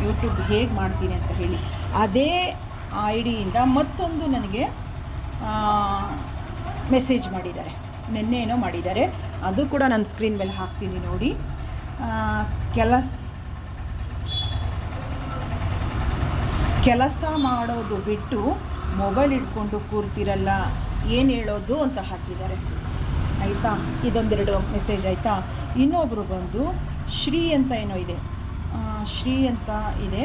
S2: ಯೂಟ್ಯೂಬ್ ಹೇಗೆ ಮಾಡ್ತೀನಿ ಅಂತ ಹೇಳಿ. ಅದೇ ಐ ಡಿಯಿಂದ ಮತ್ತೊಂದು ನನಗೆ ಮೆಸೇಜ್ ಮಾಡಿದ್ದಾರೆ, ನಿನ್ನೆ ಏನೋ ಮಾಡಿದ್ದಾರೆ. ಅದು ಕೂಡ ನಾನು ಸ್ಕ್ರೀನ್ ಮೇಲೆ ಹಾಕ್ತೀನಿ ನೋಡಿ. ಕೆಲಸ ಮಾಡೋದು ಬಿಟ್ಟು ಮೊಬೈಲ್ ಇಟ್ಕೊಂಡು ಕೂರ್ತಿರಲ್ಲ, ಏನು ಹೇಳೋದು ಅಂತ ಹಾಕಿದ್ದಾರೆ, ಆಯಿತಾ. ಇದೊಂದೆರಡು ಮೆಸೇಜ್ ಆಯಿತಾ. ಇನ್ನೊಬ್ಬರು ಬಂದು ಶ್ರೀ ಅಂತ ಏನೋ ಇದೆ, ಶ್ರೀ ಅಂತ ಇದೆ,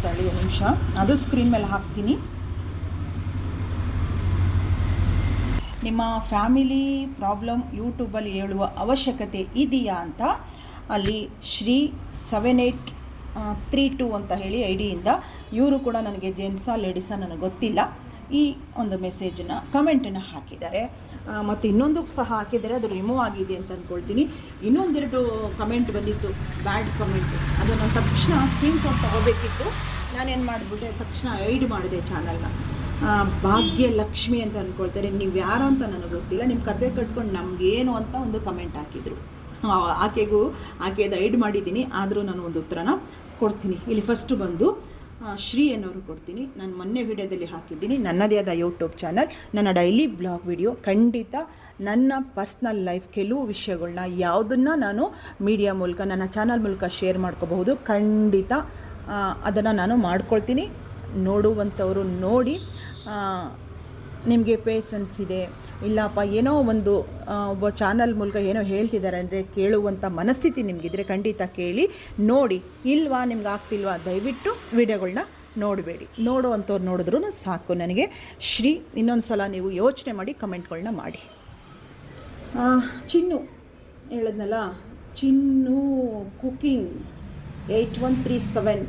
S2: ತಡೆಯೋ ನಿಮಿಷ, ಅದು ಸ್ಕ್ರೀನ್ ಮೇಲೆ ಹಾಕ್ತೀನಿ. ನಿಮ್ಮ ಫ್ಯಾಮಿಲಿ ಪ್ರಾಬ್ಲಮ್ ಯೂಟ್ಯೂಬಲ್ಲಿ ಹೇಳುವ ಅವಶ್ಯಕತೆ ಇದೆಯಾ ಅಂತ ಅಲ್ಲಿ ಶ್ರೀ 7832 ಅಂತ ಹೇಳಿ ಐ ಡಿಯಿಂದ, ಇವರು ಕೂಡ ನನಗೆ ಜೆಂಟ್ಸಾ ಲೇಡೀಸಾ ನನಗೆ ಗೊತ್ತಿಲ್ಲ, ಈ ಒಂದು ಮೆಸೇಜನ್ನು ಕಮೆಂಟನ್ನು ಹಾಕಿದ್ದಾರೆ. ಮತ್ತು ಇನ್ನೊಂದು ಸಹ ಹಾಕಿದ್ದಾರೆ, ಅದು ರಿಮೂವ್ ಆಗಿದೆ ಅಂತ ಅಂದ್ಕೊಳ್ತೀನಿ. ಇನ್ನೊಂದೆರಡು ಕಮೆಂಟ್ ಬಂದಿತ್ತು, ಬ್ಯಾಡ್ ಕಮೆಂಟ್. ಅದು ನಾನು ತಕ್ಷಣ ಸ್ಕ್ರೀನ್ಶಾಟ್ ತೊಗೋಬೇಕಿತ್ತು. ನಾನೇನು ಮಾಡಿಬಿಟ್ಟೆ, ತಕ್ಷಣ ಐಡ್ ಮಾಡಿದೆ ಚಾನಲ್ನ. ಭಾಗ್ಯಲಕ್ಷ್ಮಿ ಅಂತ ಅಂದ್ಕೊಳ್ತಾರೆ, ನೀವು ಯಾರು ಅಂತ ನನಗೆ ಗೊತ್ತಿಲ್ಲ, ನಿಮ್ಮ ಕತೆ ಕಟ್ಕೊಂಡು ನಮಗೇನು ಅಂತ ಒಂದು ಕಮೆಂಟ್ ಹಾಕಿದರು. ಆಕೆದು ಐಡ್ ಮಾಡಿದ್ದೀನಿ, ಆದರೂ ನಾನು ಒಂದು ಉತ್ತರನ ಕೊಡ್ತೀನಿ. ಇಲ್ಲಿ ಫಸ್ಟು ಬಂದು ಶ್ರೀ ಅನ್ನೋರು ಕೊಡ್ತೀನಿ. ನಾನು ಮೊನ್ನೆ ವಿಡಿಯೋದಲ್ಲಿ ಹಾಕಿದ್ದೀನಿ, ನನ್ನದೇ ಆದ ಯೂಟ್ಯೂಬ್ ಚಾನಲ್, ನನ್ನ ಡೈಲಿ ಬ್ಲಾಗ್ ವಿಡಿಯೋ. ಖಂಡಿತ ನನ್ನ ಪರ್ಸ್ನಲ್ ಲೈಫ್ ಕೆಲವು ವಿಷಯಗಳನ್ನ ಯಾವುದನ್ನು ನಾನು ಮೀಡಿಯಾ ಮೂಲಕ ನನ್ನ ಚಾನಲ್ ಮೂಲಕ ಶೇರ್ ಮಾಡ್ಕೋಬಹುದು. ಖಂಡಿತ ಅದನ್ನು ನಾನು ಮಾಡ್ಕೊಳ್ತೀನಿ. ನೋಡುವಂಥವರು ನೋಡಿ, ನಿಮಗೆ ಪೇಷನ್ಸ್ ಇದೆ, ಇಲ್ಲಪ್ಪ ಏನೋ ಒಂದು ಒಬ್ಬ ಚಾನಲ್ ಮೂಲಕ ಏನೋ ಹೇಳ್ತಿದ್ದಾರೆ ಅಂದರೆ ಕೇಳುವಂಥ ಮನಸ್ಥಿತಿ ನಿಮಗಿದ್ರೆ ಖಂಡಿತ ಕೇಳಿ ನೋಡಿ. ಇಲ್ವಾ ನಿಮ್ಗೆ ಆಗ್ತಿಲ್ವಾ, ದಯವಿಟ್ಟು ವಿಡಿಯೋಗಳನ್ನ ನೋಡಬೇಡಿ. ನೋಡುವಂಥವ್ರು ನೋಡಿದ್ರೂ ಸಾಕು ನನಗೆ. ಶ್ರೀ, ಇನ್ನೊಂದು ಸಲ ನೀವು ಯೋಚನೆ ಮಾಡಿ ಕಮೆಂಟ್ಗಳನ್ನ ಮಾಡಿ. ಚಿನ್ನು ಹೇಳಿದ್ನಲ್ಲ, ಚಿನ್ನು ಕುಕ್ಕಿಂಗ್ 8137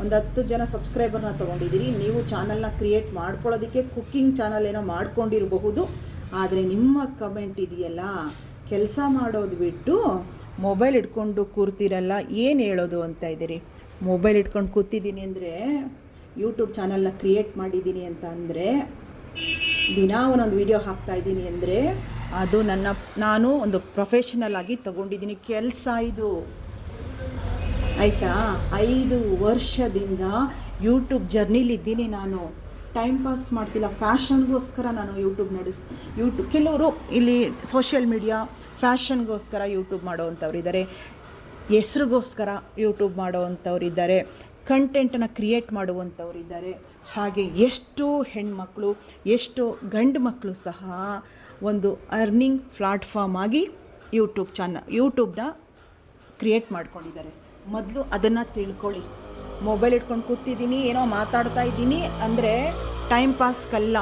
S2: ಒಂದು 10 ಜನ ಸಬ್ಸ್ಕ್ರೈಬರ್ನ ತೊಗೊಂಡಿದ್ದೀರಿ. ನೀವು ಚಾನಲ್ನ ಕ್ರಿಯೇಟ್ ಮಾಡ್ಕೊಳ್ಳೋದಕ್ಕೆ ಕುಕ್ಕಿಂಗ್ ಚಾನಲ್ ಏನೋ ಮಾಡ್ಕೊಂಡಿರಬಹುದು. ಆದರೆ ನಿಮ್ಮ ಕಮೆಂಟ್ ಇದೆಯಲ್ಲ, ಕೆಲಸ ಮಾಡೋದು ಬಿಟ್ಟು ಮೊಬೈಲ್ ಇಟ್ಕೊಂಡು ಕೂರ್ತಿರಲ್ಲ, ಏನು ಹೇಳೋದು ಅಂತ ಇದ್ದೀರಿ. ಮೊಬೈಲ್ ಇಟ್ಕೊಂಡು ಕೂತಿದ್ದೀನಿ ಅಂದರೆ, ಯೂಟ್ಯೂಬ್ ಚಾನಲ್ನ ಕ್ರಿಯೇಟ್ ಮಾಡಿದ್ದೀನಿ ಅಂತ ಅಂದರೆ, ದಿನ ಒಂದೊಂದು ವಿಡಿಯೋ ಹಾಕ್ತಾಯಿದ್ದೀನಿ ಅಂದರೆ, ಅದು ನಾನು ಒಂದು ಪ್ರೊಫೆಷನಲ್ ಆಗಿ ತೊಗೊಂಡಿದ್ದೀನಿ ಕೆಲಸ ಇದು, ಆಯಿತಾ. 5 ವರ್ಷದಿಂದ ಯೂಟ್ಯೂಬ್ ಜರ್ನಿಲಿದ್ದೀನಿ ನಾನು. ಟೈಮ್ ಪಾಸ್ ಮಾಡ್ತಿಲ್ಲ, ಫ್ಯಾಷನ್ಗೋಸ್ಕರ ನಾನು ಯೂಟ್ಯೂಬ್ ಕೆಲವರು ಇಲ್ಲಿ ಸೋಷಿಯಲ್ ಮೀಡಿಯಾ ಫ್ಯಾಷನ್ಗೋಸ್ಕರ ಯೂಟ್ಯೂಬ್ ಮಾಡೋವಂಥವ್ರು ಇದ್ದಾರೆ, ಹೆಸ್ರಿಗೋಸ್ಕರ ಯೂಟ್ಯೂಬ್ ಮಾಡೋವಂಥವ್ರು ಇದ್ದಾರೆ, ಕಂಟೆಂಟನ್ನು ಕ್ರಿಯೇಟ್ ಮಾಡುವಂಥವ್ರು ಇದ್ದಾರೆ. ಹಾಗೆ ಎಷ್ಟೋ ಹೆಣ್ಮಕ್ಳು, ಎಷ್ಟೋ ಗಂಡು ಮಕ್ಕಳು ಸಹ ಒಂದು ಅರ್ನಿಂಗ್ ಪ್ಲಾಟ್ಫಾರ್ಮ್ ಆಗಿ ಯೂಟ್ಯೂಬ್ನ ಕ್ರಿಯೇಟ್ ಮಾಡ್ಕೊಂಡಿದ್ದಾರೆ. ಮೊದಲು ಅದನ್ನು ತಿಳ್ಕೊಳ್ಳಿ. ಮೊಬೈಲ್ ಇಟ್ಕೊಂಡು ಕೂತಿದ್ದೀನಿ, ಏನೋ ಮಾತಾಡ್ತಾ ಇದ್ದೀನಿ ಅಂದರೆ ಟೈಮ್ ಪಾಸ್ಗಲ್ಲ.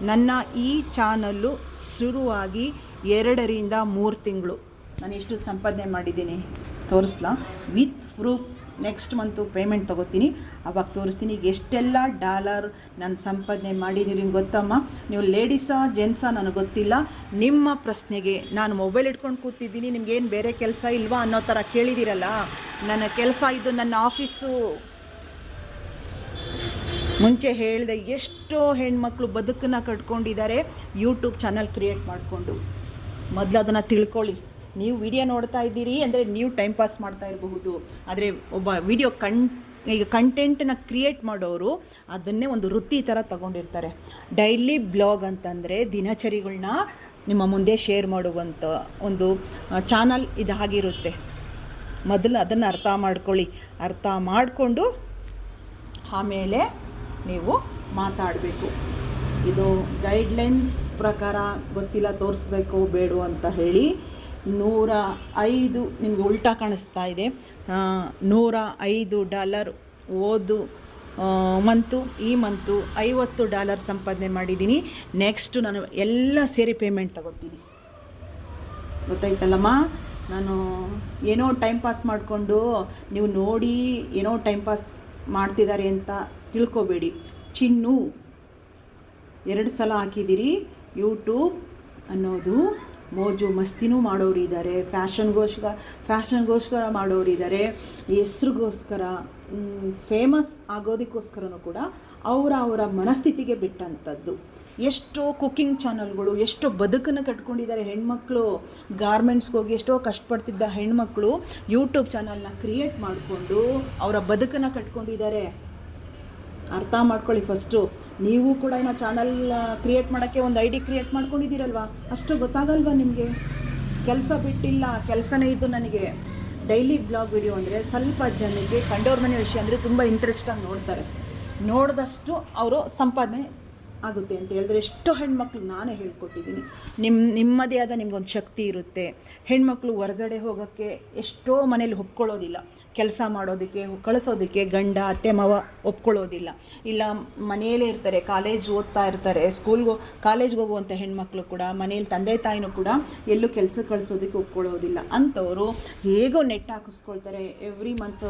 S2: ನನ್ನ ಈ ಚಾನಲ್ಲು ಶುರುವಾಗಿ 2 ರಿಂದ 3 ತಿಂಗಳು ನಾನು ಎಷ್ಟು ಸಂಪಾದನೆ ಮಾಡಿದ್ದೀನಿ ತೋರಿಸ್ಲಾ, with proof next month payment ತೊಗೋತೀನಿ, ಅವಾಗ ತೋರಿಸ್ತೀನಿ. ಈಗ ಎಷ್ಟೆಲ್ಲ ಡಾಲರ್ ನಾನು ಸಂಪಾದನೆ ಮಾಡಿದ್ದೀರಿ ಗೊತ್ತಮ್ಮ. ನೀವು ಲೇಡೀಸಾ ಜೆಂಟ್ಸಾ ನನಗೆ ಗೊತ್ತಿಲ್ಲ. ನಿಮ್ಮ ಪ್ರಶ್ನೆಗೆ ನಾನು ಮೊಬೈಲ್ ಇಟ್ಕೊಂಡು ಕೂತಿದ್ದೀನಿ, ನಿಮಗೇನು ಬೇರೆ ಕೆಲಸ ಇಲ್ವಾ ಅನ್ನೋ ಥರ ಕೇಳಿದ್ದೀರಲ್ಲ. ನನ್ನ ಕೆಲಸ ಇದು, ನನ್ನ ಆಫೀಸು. ಮುಂಚೆ ಹೇಳಿದೆ, ಎಷ್ಟೋ ಹೆಣ್ಮಕ್ಳು ಬದುಕನ್ನು ಕಟ್ಕೊಂಡಿದ್ದಾರೆ ಯೂಟ್ಯೂಬ್ ಚಾನಲ್ ಕ್ರಿಯೇಟ್ ಮಾಡಿಕೊಂಡು. ಮೊದಲು ಅದನ್ನು ತಿಳ್ಕೊಳ್ಳಿ. ನೀವು ವಿಡಿಯೋ ನೋಡ್ತಾ ಇದ್ದೀರಿ ಅಂದರೆ ನೀವು ಟೈಮ್ ಪಾಸ್ ಮಾಡ್ತಾ ಇರಬಹುದು, ಆದರೆ ಒಬ್ಬ ವಿಡಿಯೋ ಈಗ ಕಂಟೆಂಟನ್ನ ಕ್ರಿಯೇಟ್ ಮಾಡೋರು ಅದನ್ನೇ ಒಂದು ವೃತ್ತಿ ಥರ ತಗೊಂಡಿರ್ತಾರೆ. ಡೈಲಿ ಬ್ಲಾಗ್ ಅಂತಂದರೆ ದಿನಚರಿಗಳನ್ನ ನಿಮ್ಮ ಮುಂದೆ ಶೇರ್ ಮಾಡುವಂಥ ಒಂದು ಚಾನಲ್ ಇದಾಗಿರುತ್ತೆ. ಮೊದಲು ಅದನ್ನು ಅರ್ಥ ಮಾಡ್ಕೊಳ್ಳಿ. ಅರ್ಥ ಮಾಡಿಕೊಂಡು ಆಮೇಲೆ ನೀವು ಮಾತಾಡಬೇಕು. ಇದು ಗೈಡ್ಲೈನ್ಸ್ ಪ್ರಕಾರ ಗೊತ್ತಿಲ್ಲ, ತೋರಿಸ್ಬೇಕು ಬೇಡ ಅಂತ ಹೇಳಿ $105 ನಿಮಗೆ ಉಲ್ಟಾ ಕಾಣಿಸ್ತಾ ಇದೆ. $105 ಓದು ಮಂತು, ಈ ಮಂತು $50 ಸಂಪಾದನೆ ಮಾಡಿದ್ದೀನಿ. ನೆಕ್ಸ್ಟು ನಾನು ಎಲ್ಲ ಸೇರಿ ಪೇಮೆಂಟ್ ತಗೋತೀನಿ. ಗೊತ್ತಾಯ್ತಲ್ಲಮ್ಮ. ನಾನು ಏನೋ ಟೈಮ್ ಪಾಸ್ ಮಾಡಿಕೊಂಡು ನೀವು ನೋಡಿ ಏನೋ ಟೈಮ್ ಪಾಸ್ ಮಾಡ್ತಿದ್ದಾರೆ ಅಂತ ತಿಳ್ಕೊಬೇಡಿ. ಚಿನ್ನು 2 ಸಲ ಹಾಕಿದ್ದೀರಿ. ಯೂಟ್ಯೂಬ್ ಅನ್ನೋದು ಮೋಜು ಮಸ್ತಿನೂ ಮಾಡೋರು ಇದ್ದಾರೆ, ಫ್ಯಾಷನ್ಗೋಸ್ಕರ ಮಾಡೋರು ಇದ್ದಾರೆ, ಹೆಸ್ರಿಗೋಸ್ಕರ ಫೇಮಸ್ ಆಗೋದಕ್ಕೋಸ್ಕರನೂ ಕೂಡ ಅವರ ಮನಸ್ಥಿತಿಗೆ ಬಿಟ್ಟಂಥದ್ದು. ಎಷ್ಟೋ ಕುಕ್ಕಿಂಗ್ ಚಾನಲ್ಗಳು, ಎಷ್ಟೋ ಬದುಕನ್ನು ಕಟ್ಕೊಂಡಿದ್ದಾರೆ ಹೆಣ್ಮಕ್ಳು. ಗಾರ್ಮೆಂಟ್ಸ್ಗೆ ಹೋಗಿ ಎಷ್ಟೋ ಕಷ್ಟಪಡ್ತಿದ್ದ ಹೆಣ್ಮಕ್ಳು ಯೂಟ್ಯೂಬ್ ಚಾನಲ್ನ ಕ್ರಿಯೇಟ್ ಮಾಡಿಕೊಂಡು ಅವರ ಬದುಕನ್ನು ಕಟ್ಕೊಂಡಿದ್ದಾರೆ. ಅರ್ಥ ಮಾಡ್ಕೊಳ್ಳಿ ಫಸ್ಟು. ನೀವು ಕೂಡ ಏನೋ ಚಾನಲ್ ಕ್ರಿಯೇಟ್ ಮಾಡೋಕ್ಕೆ ಒಂದು ID ಕ್ರಿಯೇಟ್ ಮಾಡ್ಕೊಂಡಿದ್ದೀರಲ್ವ, ಅಷ್ಟು ಗೊತ್ತಾಗಲ್ವ ನಿಮಗೆ? ಕೆಲಸ ಬಿಟ್ಟಿಲ್ಲ, ಕೆಲಸನೇ ಇದು ನನಗೆ. ಡೈಲಿ ಬ್ಲಾಗ್ ವಿಡಿಯೋ ಅಂದರೆ ಸ್ವಲ್ಪ ಜನಕ್ಕೆ ಕಂಡೋರ ಮನೆ ವಿಷಯ ಅಂದರೆ ತುಂಬ ಇಂಟ್ರೆಸ್ಟಾಗಿ ನೋಡ್ತಾರೆ. ನೋಡಿದಷ್ಟು ಅವರು ಸಂಪಾದನೆ ಆಗುತ್ತೆ ಅಂತ ಹೇಳಿದ್ರೆ ಎಷ್ಟೋ ಹೆಣ್ಮಕ್ಳು ನಾನೇ ಹೇಳ್ಕೊಟ್ಟಿದ್ದೀನಿ. ನಿಮ್ಮದೇ ಆದ ನಿಮ್ಗೊಂದು ಶಕ್ತಿ ಇರುತ್ತೆ. ಹೆಣ್ಮಕ್ಳು ಹೊರಗಡೆ ಹೋಗೋಕ್ಕೆ ಎಷ್ಟೋ ಮನೇಲಿ ಒಪ್ಕೊಳ್ಳೋದಿಲ್ಲ, ಕೆಲಸ ಮಾಡೋದಕ್ಕೆ ಕಳಿಸೋದಕ್ಕೆ ಗಂಡ ಅತ್ತೆ ಮಾವ ಒಪ್ಕೊಳ್ಳೋದಿಲ್ಲ. ಇಲ್ಲ ಮನೆಯಲ್ಲೇ ಇರ್ತಾರೆ, ಕಾಲೇಜ್ ಓದ್ತಾ ಇರ್ತಾರೆ, ಕಾಲೇಜ್ಗೆ ಹೋಗುವಂಥ ಹೆಣ್ಮಕ್ಳು ಕೂಡ ಮನೇಲಿ ತಂದೆ ತಾಯಿನೂ ಕೂಡ ಎಲ್ಲೂ ಕೆಲಸಕ್ಕೆ ಕಳಿಸೋದಕ್ಕೆ ಒಪ್ಕೊಳ್ಳೋದಿಲ್ಲ. ಅಂಥವರು ಹೇಗೋ ನೆಟ್ ಹಾಕಿಸ್ಕೊಳ್ತಾರೆ, ಎವ್ರಿ ಮಂತ್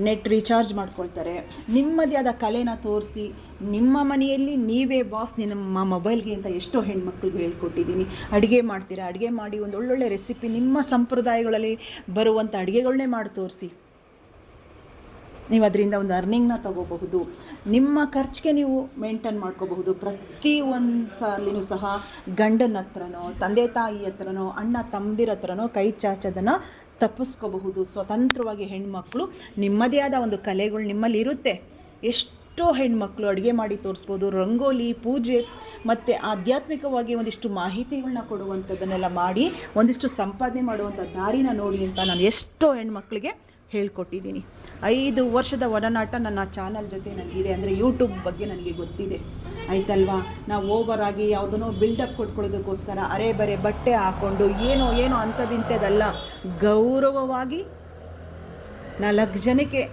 S2: ನೆಟ್ ರೀಚಾರ್ಜ್ ಮಾಡ್ಕೊಳ್ತಾರೆ. ನಿಮ್ಮದೇ ಆದ ಕಲೆನ ತೋರಿಸಿ, ನಿಮ್ಮ ಮನೆಯಲ್ಲಿ ನೀವೇ ಬಾಸ್ ನಿಮ್ಮ ಮೊಬೈಲ್ಗೆ ಅಂತ ಎಷ್ಟೋ ಹೆಣ್ಮಕ್ಳಿಗೆ ಹೇಳ್ಕೊಟ್ಟಿದ್ದೀನಿ. ಅಡುಗೆ ಮಾಡ್ತೀರಾ, ಅಡುಗೆ ಮಾಡಿ ಒಂದು ಒಳ್ಳೊಳ್ಳೆ ರೆಸಿಪಿ ನಿಮ್ಮ ಸಂಪ್ರದಾಯಗಳಲ್ಲಿ ಬರುವಂಥ ಅಡುಗೆಗಳನ್ನೇ ಮಾಡಿ ತೋರಿಸಿ. ನೀವು ಅದರಿಂದ ಒಂದು ಅರ್ನಿಂಗ್ನ ತಗೋಬಹುದು. ನಿಮ್ಮ ಖರ್ಚಿಗೆ ನೀವು ಮೇಂಟೈನ್ ಮಾಡ್ಕೋಬಹುದು. ಪ್ರತಿ ಒಂದು ಸಲಿನೂ ಸಹ ಗಂಡನ ಹತ್ರನೋ ತಂದೆ ತಾಯಿ ಹತ್ರನೋ ಅಣ್ಣ ತಮ್ಮದಿರ ಹತ್ರನೋ ಕೈ ಚಾಚೋದನ್ನು ತಪ್ಪಿಸ್ಕೋಬಹುದು. ಸ್ವತಂತ್ರವಾಗಿ ಹೆಣ್ಮಕ್ಳು ನಿಮ್ಮದೇ ಆದ ಒಂದು ಕಲೆಗಳು ನಿಮ್ಮಲ್ಲಿ ಇರುತ್ತೆ. ಎಷ್ಟೋ ಹೆಣ್ಮಕ್ಳು ಅಡುಗೆ ಮಾಡಿ ತೋರಿಸ್ಬೋದು, ರಂಗೋಲಿ, ಪೂಜೆ ಮತ್ತು ಆಧ್ಯಾತ್ಮಿಕವಾಗಿ ಒಂದಿಷ್ಟು ಮಾಹಿತಿಗಳನ್ನ ಕೊಡುವಂಥದ್ದನ್ನೆಲ್ಲ ಮಾಡಿ ಒಂದಿಷ್ಟು ಸಂಪಾದನೆ ಮಾಡುವಂಥ ದಾರಿನ ನೋಡಿ ಅಂತ ನಾನು ಎಷ್ಟೋ ಹೆಣ್ಮಕ್ಳಿಗೆ ಹೇಳ್ಕೊಟ್ಟಿದ್ದೀನಿ. 5 ವರ್ಷದ ಒಡನಾಟ ನನ್ನ ಚಾನಲ್ ಜೊತೆ ನನಗಿದೆ. ಅಂದರೆ ಯೂಟ್ಯೂಬ್ ಬಗ್ಗೆ ನನಗೆ ಗೊತ್ತಿದೆ, ಆಯ್ತಲ್ವಾ? ನಾವು ಓವರ್ ಆಗಿ ಯಾವುದನ್ನೋ ಬಿಲ್ಡಪ್ ಕೊಟ್ಕೊಳ್ಳೋದಕ್ಕೋಸ್ಕರ ಅರೆ ಬರೆ ಬಟ್ಟೆ ಹಾಕ್ಕೊಂಡು ಏನೋ ಅಂಥದ್ದಿಂಥದ್ದಲ್ಲ. ಗೌರವವಾಗಿ 4 ಜನಕ್ಕೆ,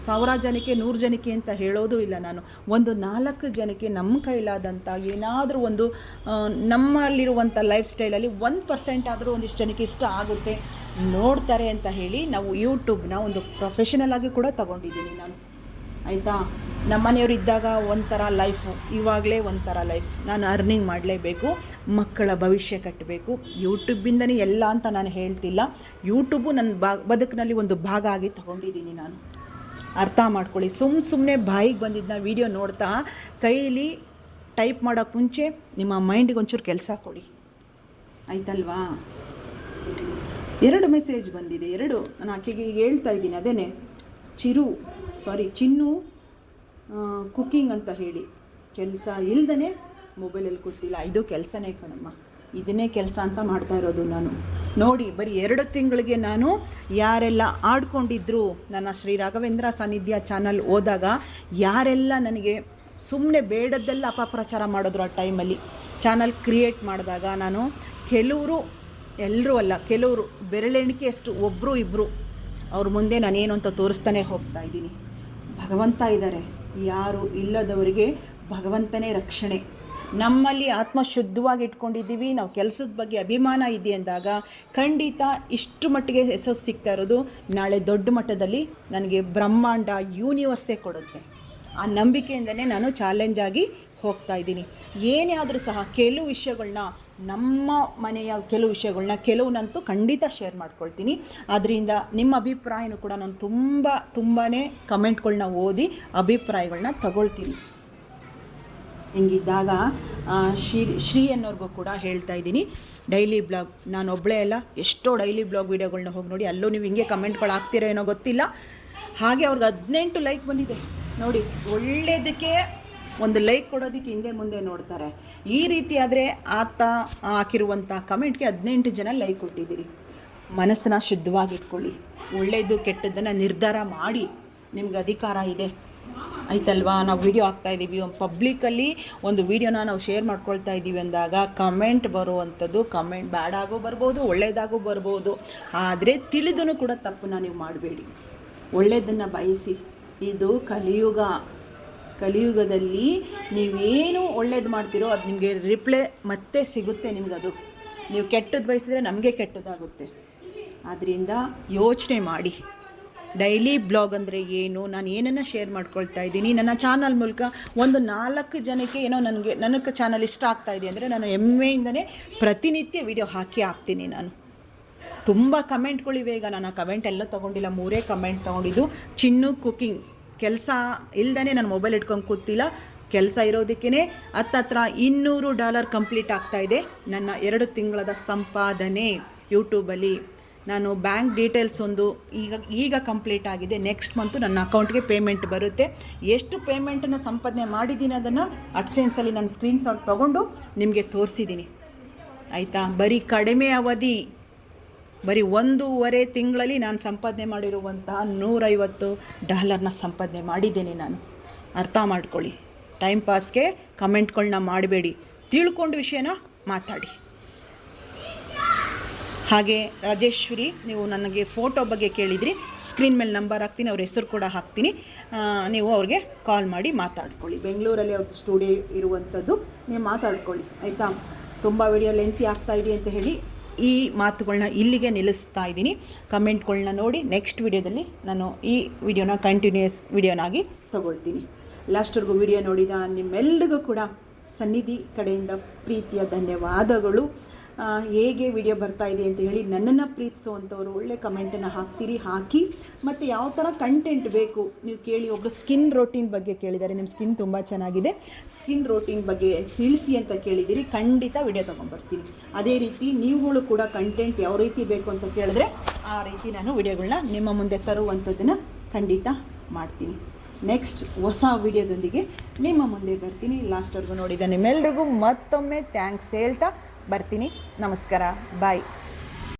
S2: 1000 ಜನಕ್ಕೆ, 100 ಜನಕ್ಕೆ ಅಂತ ಹೇಳೋದು ಇಲ್ಲ. ನಾನು ಒಂದು 4 ಜನಕ್ಕೆ ನಮ್ಮ ಕೈಲಾದಂಥ ಏನಾದರೂ ಒಂದು ನಮ್ಮಲ್ಲಿರುವಂಥ ಲೈಫ್ ಸ್ಟೈಲಲ್ಲಿ 1% ಆದರೂ ಒಂದಿಷ್ಟು ಜನಕ್ಕೆ ಇಷ್ಟ ಆಗುತ್ತೆ, ನೋಡ್ತಾರೆ ಅಂತ ಹೇಳಿ ನಾವು ಯೂಟ್ಯೂಬ್ನ ಒಂದು ಪ್ರೊಫೆಷನಲ್ ಆಗಿ ಕೂಡ ತಗೊಂಡಿದ್ದೀನಿ ನಾನು. ಆಯಿತಾ? ನಮ್ಮನೆಯವರು ಇದ್ದಾಗ ಒಂಥರ ಲೈಫು, ಇವಾಗಲೇ ಒಂಥರ ಲೈಫ್. ನಾನು ಅರ್ನಿಂಗ್ ಮಾಡಲೇಬೇಕು, ಮಕ್ಕಳ ಭವಿಷ್ಯ ಕಟ್ಟಬೇಕು. ಯೂಟ್ಯೂಬಿಂದನೇ ಎಲ್ಲ ಅಂತ ನಾನು ಹೇಳ್ತಿಲ್ಲ. ಯೂಟ್ಯೂಬು ನನ್ನ ಬದುಕಿನಲ್ಲಿ ಒಂದು ಭಾಗ ಆಗಿ ತಗೊಂಡಿದ್ದೀನಿ ನಾನು. ಅರ್ಥ ಮಾಡ್ಕೊಳ್ಳಿ. ಸುಮ್ಮನೆ ಬಾಯಿಗೆ ಬಂದಿದ್ದನ್ನ ವೀಡಿಯೋ ನೋಡ್ತಾ ಕೈಲಿ ಟೈಪ್ ಮಾಡೋಕ್ಕೆ ಮುಂಚೆ ನಿಮ್ಮ ಮೈಂಡಿಗೆ ಒಂಚೂರು ಕೆಲಸ ಕೊಡಿ, ಆಯ್ತಲ್ವಾ? 2 ಮೆಸೇಜ್ ಬಂದಿದೆ, 2 ನಾನು ಆಕೆಗೆ ಹೇಳ್ತಾ ಇದ್ದೀನಿ. ಅದೇನೆ ಚಿನ್ನು ಕುಕ್ಕಿಂಗ್ ಅಂತ ಹೇಳಿ ಕೆಲಸ ಇಲ್ದೇ ಮೊಬೈಲಲ್ಲಿ ಕೂತಿಲ್ಲ. ಇದು ಕೆಲಸನೇ ಕಣಮ್ಮ, ಇದನ್ನೇ ಕೆಲಸ ಅಂತ ಮಾಡ್ತಾ ಇರೋದು ನಾನು. ನೋಡಿ, ಬರೀ 2 ತಿಂಗಳಿಗೆ ನಾನು ಯಾರೆಲ್ಲ ಆಡ್ಕೊಂಡಿದ್ರು ನನ್ನ ಶ್ರೀ ರಾಘವೇಂದ್ರ ಸಾನ್ನಿಧ್ಯ ಚಾನಲ್ ಹೋದಾಗ ಯಾರೆಲ್ಲ ನನಗೆ ಸುಮ್ಮನೆ ಬೇಡದ್ದೆಲ್ಲ ಅಪಪ್ರಚಾರ ಮಾಡಿದ್ರು. ಆ ಟೈಮಲ್ಲಿ ಚಾನಲ್ ಕ್ರಿಯೇಟ್ ಮಾಡಿದಾಗ ನಾನು ಎಲ್ಲರೂ ಅಲ್ಲ, ಕೆಲವರು ಬೆರಳೆಣಿಕೆಯಷ್ಟು, ಒಬ್ಬರು ಇಬ್ಬರು ಅವ್ರ ಮುಂದೆ ನಾನೇನು ಅಂತ ತೋರಿಸ್ತಾನೆ ಹೋಗ್ತಾ ಇದ್ದೀನಿ. ಭಗವಂತ ಇದ್ದಾರೆ, ಯಾರು ಇಲ್ಲದವರಿಗೆ ಭಗವಂತನೇ ರಕ್ಷಣೆ. ನಮ್ಮಲ್ಲಿ ಆತ್ಮ ಶುದ್ಧವಾಗಿ ಇಟ್ಕೊಂಡಿದ್ದೀವಿ, ನಾವು ಕೆಲಸದ ಬಗ್ಗೆ ಅಭಿಮಾನ ಇದೆ ಅಂದಾಗ ಖಂಡಿತ ಇಷ್ಟು ಮಟ್ಟಿಗೆ ಯಶಸ್ಸು ಸಿಗ್ತಾ ಇರೋದು ನಾಳೆ ದೊಡ್ಡ ಮಟ್ಟದಲ್ಲಿ ನನಗೆ ಬ್ರಹ್ಮಾಂಡ ಯೂನಿವರ್ಸೇ ಕೊಡುತ್ತೆ. ಆ ನಂಬಿಕೆಯಿಂದನೇ ನಾನು ಚಾಲೆಂಜ್ ಆಗಿ ಹೋಗ್ತಾ ಇದ್ದೀನಿ. ಏನೇ ಆದರೂ ಸಹ ಕೆಲವು ವಿಷಯಗಳನ್ನ, ನಮ್ಮ ಮನೆಯ ಕೆಲವು ವಿಷಯಗಳನ್ನ ಕೆಲವನ್ನಂತೂ ಖಂಡಿತ ಶೇರ್ ಮಾಡ್ಕೊಳ್ತೀನಿ. ಆದ್ದರಿಂದ ನಿಮ್ಮ ಅಭಿಪ್ರಾಯನೂ ಕೂಡ ನಾನು ತುಂಬಾ ಕಮೆಂಟ್ಗಳನ್ನ ಓದಿ ಅಭಿಪ್ರಾಯಗಳನ್ನ ತಗೊಳ್ತೀನಿ. ಹಿಂಗಿದ್ದಾಗ ಶ್ರೀ ಅನ್ನೋರ್ಗೂ ಕೂಡ ಹೇಳ್ತಾ ಇದ್ದೀನಿ, ಡೈಲಿ ಬ್ಲಾಗ್ ನಾನು ಒಬ್ಬಳೇ ಅಲ್ಲ, ಎಷ್ಟೋ ಡೈಲಿ ಬ್ಲಾಗ್ ವೀಡಿಯೋಗಳನ್ನ ಹೋಗಿ ನೋಡಿ, ಅಲ್ಲೂ ನೀವು ಹಿಂಗೆ ಕಮೆಂಟ್ಗಳು ಹಾಕ್ತಿರೋ ಏನೋ ಗೊತ್ತಿಲ್ಲ. ಹಾಗೆ ಅವ್ರಿಗೆ 18 ಲೈಕ್ ಬಂದಿದೆ ನೋಡಿ. ಒಳ್ಳೆಯದಕ್ಕೆ ಒಂದು ಲೈಕ್ ಕೊಡೋದಕ್ಕೆ ಹಿಂದೆ ಮುಂದೆ ನೋಡ್ತಾರೆ. ಈ ರೀತಿ ಆದರೆ ಆತ ಹಾಕಿರುವಂಥ ಕಮೆಂಟ್ಗೆ 18 ಜನ ಲೈಕ್ ಕೊಟ್ಟಿದ್ದೀರಿ. ಮನಸ್ಸನ್ನ ಶುದ್ಧವಾಗಿಟ್ಕೊಳ್ಳಿ, ಒಳ್ಳೆಯದು ಕೆಟ್ಟದ್ದನ್ನು ನಿರ್ಧಾರ ಮಾಡಿ. ನಿಮ್ಗೆ ಅಧಿಕಾರ ಇದೆ, ಆಯ್ತಲ್ವಾ? ನಾವು ವಿಡಿಯೋ ಹಾಕ್ತಾಯಿದ್ದೀವಿ, ಒಂದು ಪಬ್ಲಿಕಲ್ಲಿ ಒಂದು ವಿಡಿಯೋನ ನಾವು ಶೇರ್ ಮಾಡ್ಕೊಳ್ತಾ ಇದ್ದೀವಿ ಅಂದಾಗ ಕಮೆಂಟ್ ಬರುವಂಥದ್ದು, ಕಮೆಂಟ್ ಬ್ಯಾಡಾಗೂ ಬರ್ಬೋದು, ಒಳ್ಳೆಯದಾಗೂ ಬರ್ಬೋದು. ಆದರೆ ತಿಳಿದೂ ಕೂಡ ತಪ್ಪನ್ನ ನೀವು ಮಾಡಬೇಡಿ, ಒಳ್ಳೆಯದನ್ನು ಬಯಸಿ. ಇದು ಕಲಿಯುಗದಲ್ಲಿ ನೀವೇನು ಒಳ್ಳೇದು ಮಾಡ್ತೀರೋ ಅದು ನಿಮಗೆ ರಿಪ್ಲೈ ಮತ್ತೆ ಸಿಗುತ್ತೆ ನಿಮಗದು. ನೀವು ಕೆಟ್ಟದ್ದು ಬಯಸಿದ್ರೆ ನಮಗೆ ಕೆಟ್ಟದಾಗುತ್ತೆ. ಆದ್ದರಿಂದ ಯೋಚನೆ ಮಾಡಿ. ಡೈಲಿ ಬ್ಲಾಗ್ ಅಂದರೆ ಏನು, ನಾನು ಏನನ್ನು ಶೇರ್ ಮಾಡ್ಕೊಳ್ತಾ ಇದ್ದೀನಿ ನನ್ನ ಚಾನಲ್ ಮೂಲಕ. ಒಂದು 4 ಜನಕ್ಕೆ ಏನೋ ನನಗೆ ಚಾನಲ್ ಇಷ್ಟ ಆಗ್ತಾಯಿದೆ ಅಂದರೆ ನಾನು ಹೆಮ್ಮೆಯಿಂದನೇ ಪ್ರತಿನಿತ್ಯ ವಿಡಿಯೋ ಹಾಕ್ತೀನಿ. ನಾನು ತುಂಬ ಕಮೆಂಟ್ಗಳಿವೆ. ಈಗ ನಾನು ಆ ಕಮೆಂಟ್ ಎಲ್ಲ ತೊಗೊಂಡಿಲ್ಲ, 3 ಕಮೆಂಟ್ ತೊಗೊಂಡಿದ್ದು. ಚಿನ್ನು ಕುಕಿಂಗ್, ಕೆಲಸ ಇಲ್ದೇ ನಾನು ಮೊಬೈಲ್ ಇಟ್ಕೊಂಡು ಕೂತಿಲ್ಲ, ಕೆಲಸ ಇರೋದಕ್ಕೇ ಹತ್ತತ್ರ $200 ಕಂಪ್ಲೀಟ್ ಆಗ್ತಾಯಿದೆ ನನ್ನ 2 ತಿಂಗಳದ ಸಂಪಾದನೆ ಯೂಟ್ಯೂಬಲ್ಲಿ. ನಾನು ಬ್ಯಾಂಕ್ ಡೀಟೇಲ್ಸ್ ಒಂದು ಈಗ ಕಂಪ್ಲೀಟ್ ಆಗಿದೆ. ನೆಕ್ಸ್ಟ್ ಮಂತು ನನ್ನ ಅಕೌಂಟ್ಗೆ ಪೇಮೆಂಟ್ ಬರುತ್ತೆ. ಎಷ್ಟು ಪೇಮೆಂಟನ್ನು ಸಂಪಾದನೆ ಮಾಡಿದ್ದೀನಿ ಅದನ್ನು ಅಡ್ಸೆನ್ಸಲ್ಲಿ ನಾನು ಸ್ಕ್ರೀನ್ಶಾಟ್ ತೊಗೊಂಡು ನಿಮಗೆ ತೋರಿಸಿದ್ದೀನಿ, ಆಯಿತಾ? ಬರೀ ಕಡಿಮೆ ಅವಧಿ, ಬರೀ 1.5 ತಿಂಗಳಲ್ಲಿ ನಾನು ಸಂಪಾದನೆ ಮಾಡಿರುವಂತಹ $150 ಸಂಪಾದನೆ ಮಾಡಿದ್ದೇನೆ ನಾನು. ಅರ್ಥ ಮಾಡ್ಕೊಳ್ಳಿ. ಟೈಮ್ ಪಾಸ್ಗೆ ಕಮೆಂಟ್ಗಳನ್ನ ಮಾಡಬೇಡಿ, ತಿಳ್ಕೊಂಡು ವಿಷಯನ ಮಾತಾಡಿ. ಹಾಗೆ ರಾಜೇಶ್ವರಿ, ನೀವು ನನಗೆ ಫೋಟೋ ಬಗ್ಗೆ ಕೇಳಿದ್ರಿ, ಸ್ಕ್ರೀನ್ ಮೇಲೆ ನಂಬರ್ ಹಾಕ್ತೀನಿ, ಅವ್ರ ಹೆಸರು ಕೂಡ ಹಾಕ್ತೀನಿ. ನೀವು ಅವ್ರಿಗೆ ಕಾಲ್ ಮಾಡಿ ಮಾತಾಡ್ಕೊಳ್ಳಿ. ಬೆಂಗಳೂರಲ್ಲಿ ಅವ್ರ ಸ್ಟುಡಿಯೋ ಇರುವಂಥದ್ದು, ನೀವು ಮಾತಾಡ್ಕೊಳ್ಳಿ, ಆಯಿತಾ? ತುಂಬ ವಿಡಿಯೋ ಲೆಂತಿ ಆಗ್ತಾಯಿದೆ ಅಂತ ಹೇಳಿ ಈ ಮಾತುಗಳನ್ನ ಇಲ್ಲಿಗೆ ನಿಲ್ಲಿಸ್ತಾ ಇದ್ದೀನಿ. ಕಮೆಂಟ್ಗಳನ್ನ ನೋಡಿ ನೆಕ್ಸ್ಟ್ ವಿಡಿಯೋದಲ್ಲಿ ನಾನು ಈ ವಿಡಿಯೋನ ಕಂಟಿನ್ಯೂಯಸ್ ವಿಡಿಯೋನಾಗಿ ತಗೊಳ್ತೀನಿ. ಲಾಸ್ಟ್ವರೆಗೂ ವಿಡಿಯೋ ನೋಡಿದ ನಿಮ್ಮೆಲ್ಲರಿಗೂ ಕೂಡ ಸನ್ನಿಧಿ ಕಡೆಯಿಂದ ಪ್ರೀತಿಯ ಧನ್ಯವಾದಗಳು. ಹೇಗೆ ವಿಡಿಯೋ ಬರ್ತಾ ಇದೆ ಅಂತ ಹೇಳಿ ನನ್ನನ್ನು ಪ್ರೀತಿಸುವಂಥವ್ರು ಒಳ್ಳೆ ಕಮೆಂಟನ್ನು ಹಾಕಿ. ಮತ್ತು ಯಾವ ಥರ ಕಂಟೆಂಟ್ ಬೇಕು ನೀವು ಕೇಳಿ. ಒಬ್ಬರು ಸ್ಕಿನ್ ರೋಟೀನ್ ಬಗ್ಗೆ ಕೇಳಿದ್ದಾರೆ, ನಿಮ್ಮ ಸ್ಕಿನ್ ತುಂಬ ಚೆನ್ನಾಗಿದೆ, ಸ್ಕಿನ್ ರೋಟೀನ್ ಬಗ್ಗೆ ತಿಳಿಸಿ ಅಂತ ಕೇಳಿದ್ದೀರಿ. ಖಂಡಿತ ವಿಡಿಯೋ ತೊಗೊಂಬರ್ತೀನಿ. ಅದೇ ರೀತಿ ನೀವುಗಳು ಕೂಡ ಕಂಟೆಂಟ್ ಯಾವ ರೀತಿ ಬೇಕು ಅಂತ ಕೇಳಿದ್ರೆ ಆ ರೀತಿ ನಾನು ವಿಡಿಯೋಗಳನ್ನ ನಿಮ್ಮ ಮುಂದೆ ತರುವಂಥದ್ದನ್ನು ಖಂಡಿತ ಮಾಡ್ತೀನಿ. ನೆಕ್ಸ್ಟ್ ಹೊಸ ವಿಡಿಯೋದೊಂದಿಗೆ ನಿಮ್ಮ ಮುಂದೆ ಬರ್ತೀನಿ. ಲಾಸ್ಟ್ವರೆಗೂ ನೋಡಿದ ನಿಮ್ಮೆಲ್ರಿಗೂ ಮತ್ತೊಮ್ಮೆ ಥ್ಯಾಂಕ್ಸ್ ಹೇಳ್ತಾ ಬರ್ತೀನಿ. ನಮಸ್ಕಾರ, ಬಾಯ್.